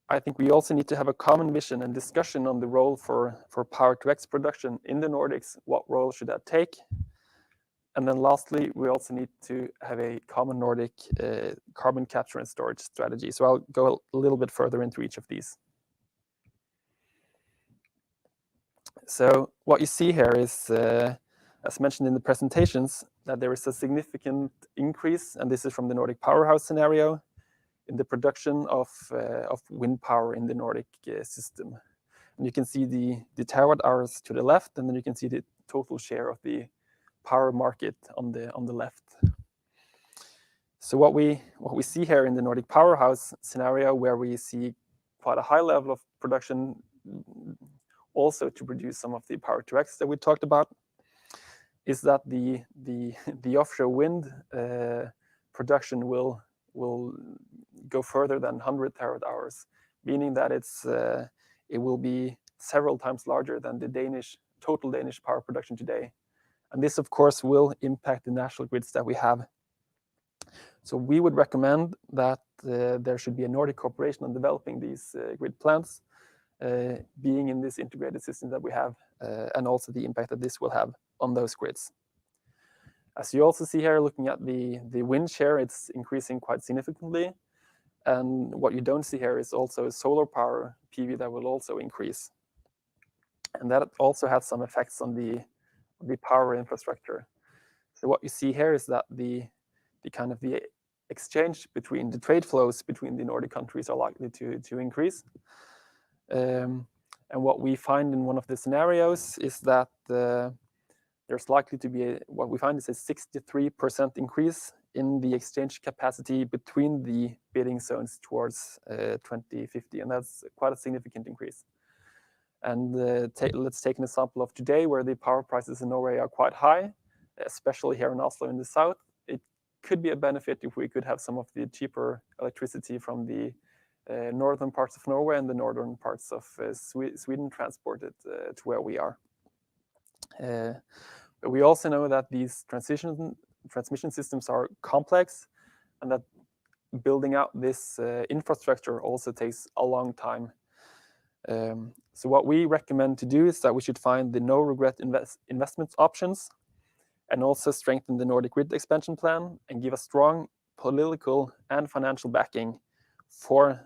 I think we also need to have a common vision and discussion on the role for Power-to-X production in the Nordics. What role should that take? And then lastly, we also need to have a common Nordic carbon capture and storage strategy. So I'll go a little bit further into each of these. So what you see here is, as mentioned in the presentations, that there is a significant increase, and this is from the Nordic Powerhouse scenario, in the production of wind power in the Nordic system. And you can see the terawatt hours to the left, and then you can see the total share of the power market on the left. So what we see here in the Nordic Powerhouse scenario, where we see quite a high level of production, also to produce some of the Power-to-X that we talked about, is that the offshore wind production will go further than 100 terawatt hours, meaning that it will be several times larger than the total Danish power production today. And this, of course, will impact the national grids that we have. So we would recommend that there should be a Nordic cooperation on developing these grid plants, being in this integrated system that we have, and also the impact that this will have on those grids. As you also see here, looking at the wind share, it's increasing quite significantly. And what you don't see here is also solar power PV that will also increase. And that also has some effects on the power infrastructure. So what you see here is that the kind of the exchange between the trade flows between the Nordic countries are likely to increase. And what we find in one of the scenarios is that there's likely to be what we find is a 63% increase in the exchange capacity between the bidding zones towards 2050, and that's quite a significant increase. And let's take an example of today, where the power prices in Norway are quite high, especially here in Oslo in the south. It could be a benefit if we could have some of the cheaper electricity from the northern parts of Norway and the northern parts of Sweden transported to where we are. But we also know that these transmission systems are complex, and that building out this infrastructure also takes a long time. So what we recommend to do is that we should find the no-regret investment options, and also strengthen the Nordic grid expansion plan and give a strong political and financial backing for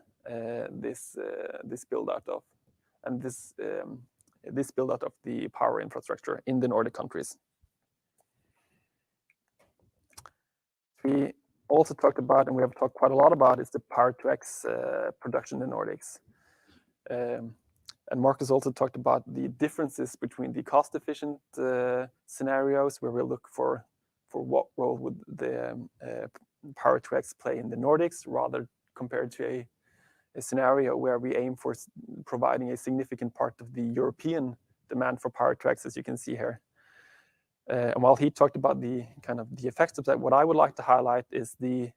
this build-out of this build-out of the power infrastructure in the Nordic countries. We also talked about, and we have talked quite a lot about, is the Power-to-X production in the Nordics. And Marcus also talked about the differences between the cost-efficient scenarios, where we look for what role would the Power-to-X play in the Nordics, rather compared to a scenario where we aim for providing a significant part of the European demand for Power-to-X, as you can see here. And while he talked about the kind of the effects of that, what I would like to highlight is that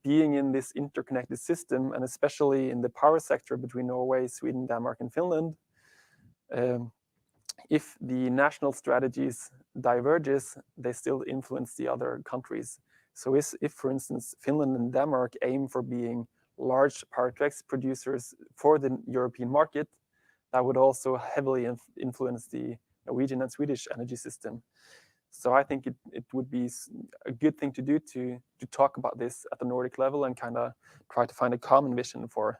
being in this interconnected system, and especially in the power sector between Norway, Sweden, Denmark, and Finland, if the national strategies diverges, they still influence the other countries. So if, for instance, Finland and Denmark aim for being large Power-to-X producers for the European market, that would also heavily influence the Norwegian and Swedish energy system. So I think it would be a good thing to do to talk about this at the Nordic level, and kind of try to find a common vision for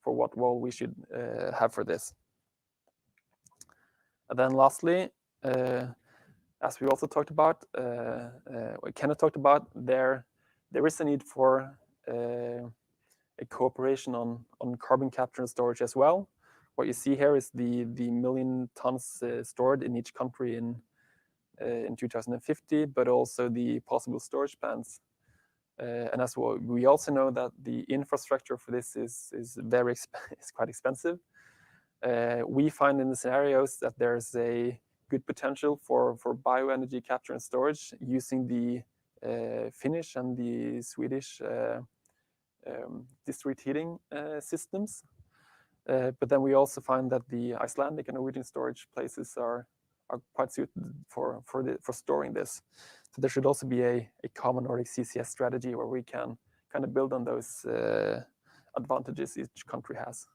what role we should have for this. And then lastly, as we also talked about, Kenneth talked about, there is a need for a cooperation on carbon capture and storage as well. What you see here is the million tons stored in each country in 2050, but also the possible storage plans. And as well, we also know that the infrastructure for this is quite expensive. We find in the scenarios that there's a good potential for bioenergy capture and storage using the Finnish and the Swedish district heating systems. But then we also find that the Icelandic and Norwegian storage places are quite suited for storing this. So there should also be a common Nordic CCS strategy where we can kind of build on those advantages each country has.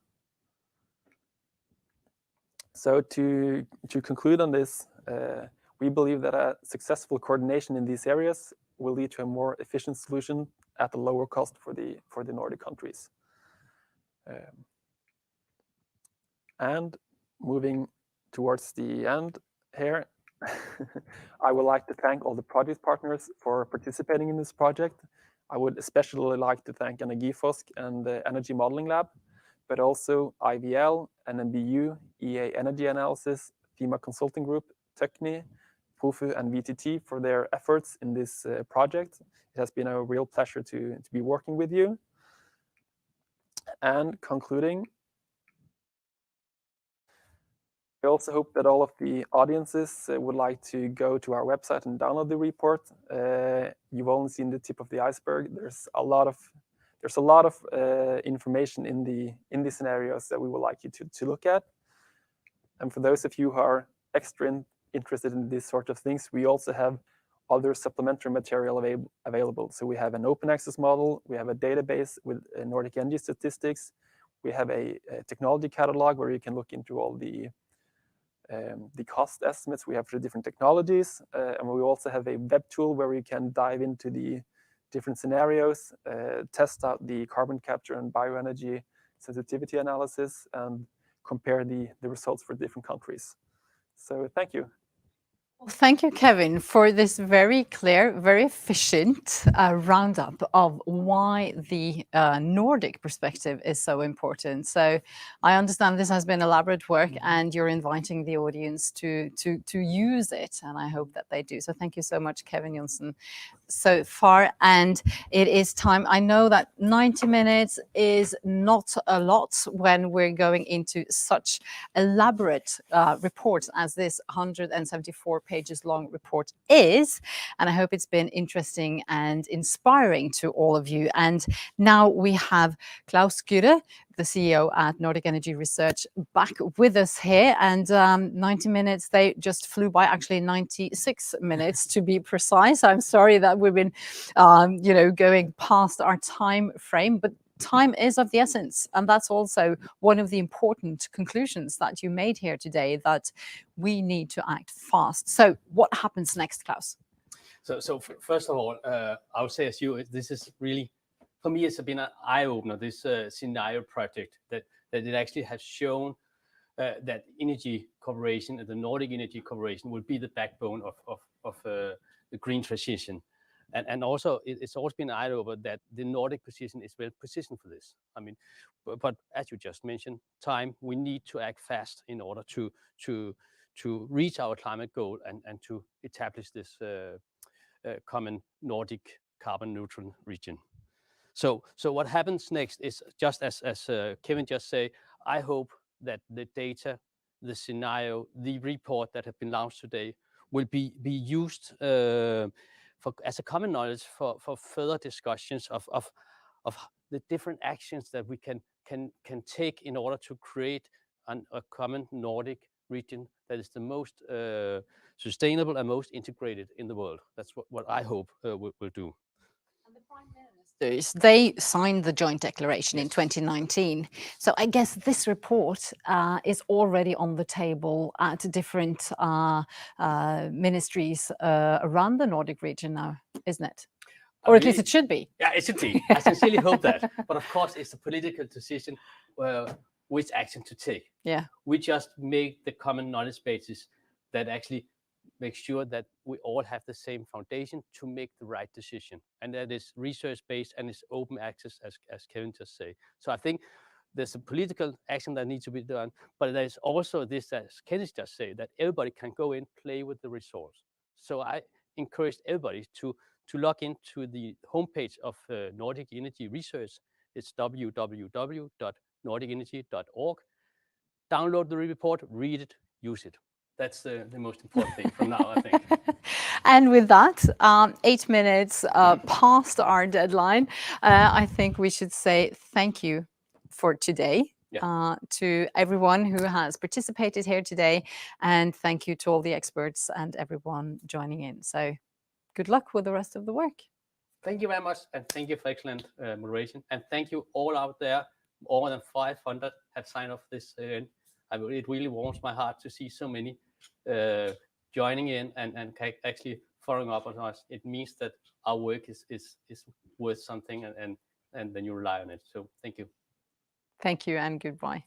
So to conclude on this, we believe that a successful coordination in these areas will lead to a more efficient solution at a lower cost for the Nordic countries. And moving towards the end here, I would like to thank all the project partners for participating in this project. I would especially like to thank Energiforsk and the Energy Modeling Lab, but also IVL, NMBU, EA Energy Analysis, FEMA Consulting Group, Tekni, PUFU, and VTT for their efforts in this project. It has been a real pleasure to be working with you. And concluding, I also hope that all of the audiences would like to go to our website and download the report. You've only seen the tip of the iceberg. There's a lot of information in the scenarios that we would like you to look at. And for those of you who are extra interested in these sort of things, we also have other supplementary material available. So we have an open access model, we have a database with Nordic energy statistics, we have a technology catalog where you can look into all the cost estimates we have for different technologies, and we also have a web tool where you can dive into the different scenarios, test out the carbon capture and bioenergy sensitivity analysis, and compare the results for different countries. So thank you. Well, thank you, Kevin, for this very clear, very efficient roundup of why the Nordic perspective is so important. So I understand this has been elaborate work and you're inviting the audience to use it, and I hope that they do. So thank you so much, Kevin Jonsson, so far. And it is time. I know that 90 minutes is not a lot when we're going into such elaborate reports as this 174 pages long report is, and I hope it's been interesting and inspiring to all of you. And now we have Klaus Gürre, the CEO at Nordic Energy Research, back with us here. And 90 minutes, they just flew by, actually 96 minutes to be precise. I'm sorry that we've been going past our time frame, but time is of the essence. And that's also one of the important conclusions that you made here today, that we need to act fast. So what happens next, Klaus? So first of all, I would say, as you, this is really, for me, it's been an eye-opener, this scenario project, that it actually has shown that energy cooperation and the Nordic energy cooperation will be the backbone of the green transition. And also, it's always been an eye-opener that the Nordic position is well positioned for this. I mean, but as you just mentioned, time, we need to act fast in order to reach our climate goal and to establish this common Nordic carbon neutral region. So what happens next is, just as Kevin just said, I hope that the data, the scenario, the report that have been launched today will be used as a common knowledge for further discussions of the different actions that we can take in order to create a common Nordic region that is the most sustainable and most integrated in the world. That's what I hope we'll do. And the Prime Ministers, they signed the joint declaration in 2019. So I guess this report is already on the table at different ministries around the Nordic region now, isn't it? Or at least it should be. Yeah, it should be. I sincerely hope that. But of course, it's a political decision which action to take. Yeah. We just make the common knowledge basis that actually make sure that we all have the same foundation to make the right decision. And that is research-based and it's open access, as Kevin just said. So I think there's a political action that needs to be done, but there's also this, as Kevin just said, that everybody can go in, play with the resource. So I encourage everybody to log into the homepage of Nordic Energy Research. It's www.nordicenergy.org. Download the report, read it, use it. That's the most important thing from now, I think. And with that, 8 minutes past our deadline, I think we should say thank you for today. to everyone who has participated here today. And thank you to all the experts and everyone joining in. So good luck with the rest of the work. Thank you very much, and thank you for excellent moderation. And thank you all out there. More than 500 have signed up for this event. It really warms my heart to see so many joining in and actually following up on us. It means that our work is worth something, and then you rely on it. So thank you. Thank you and goodbye.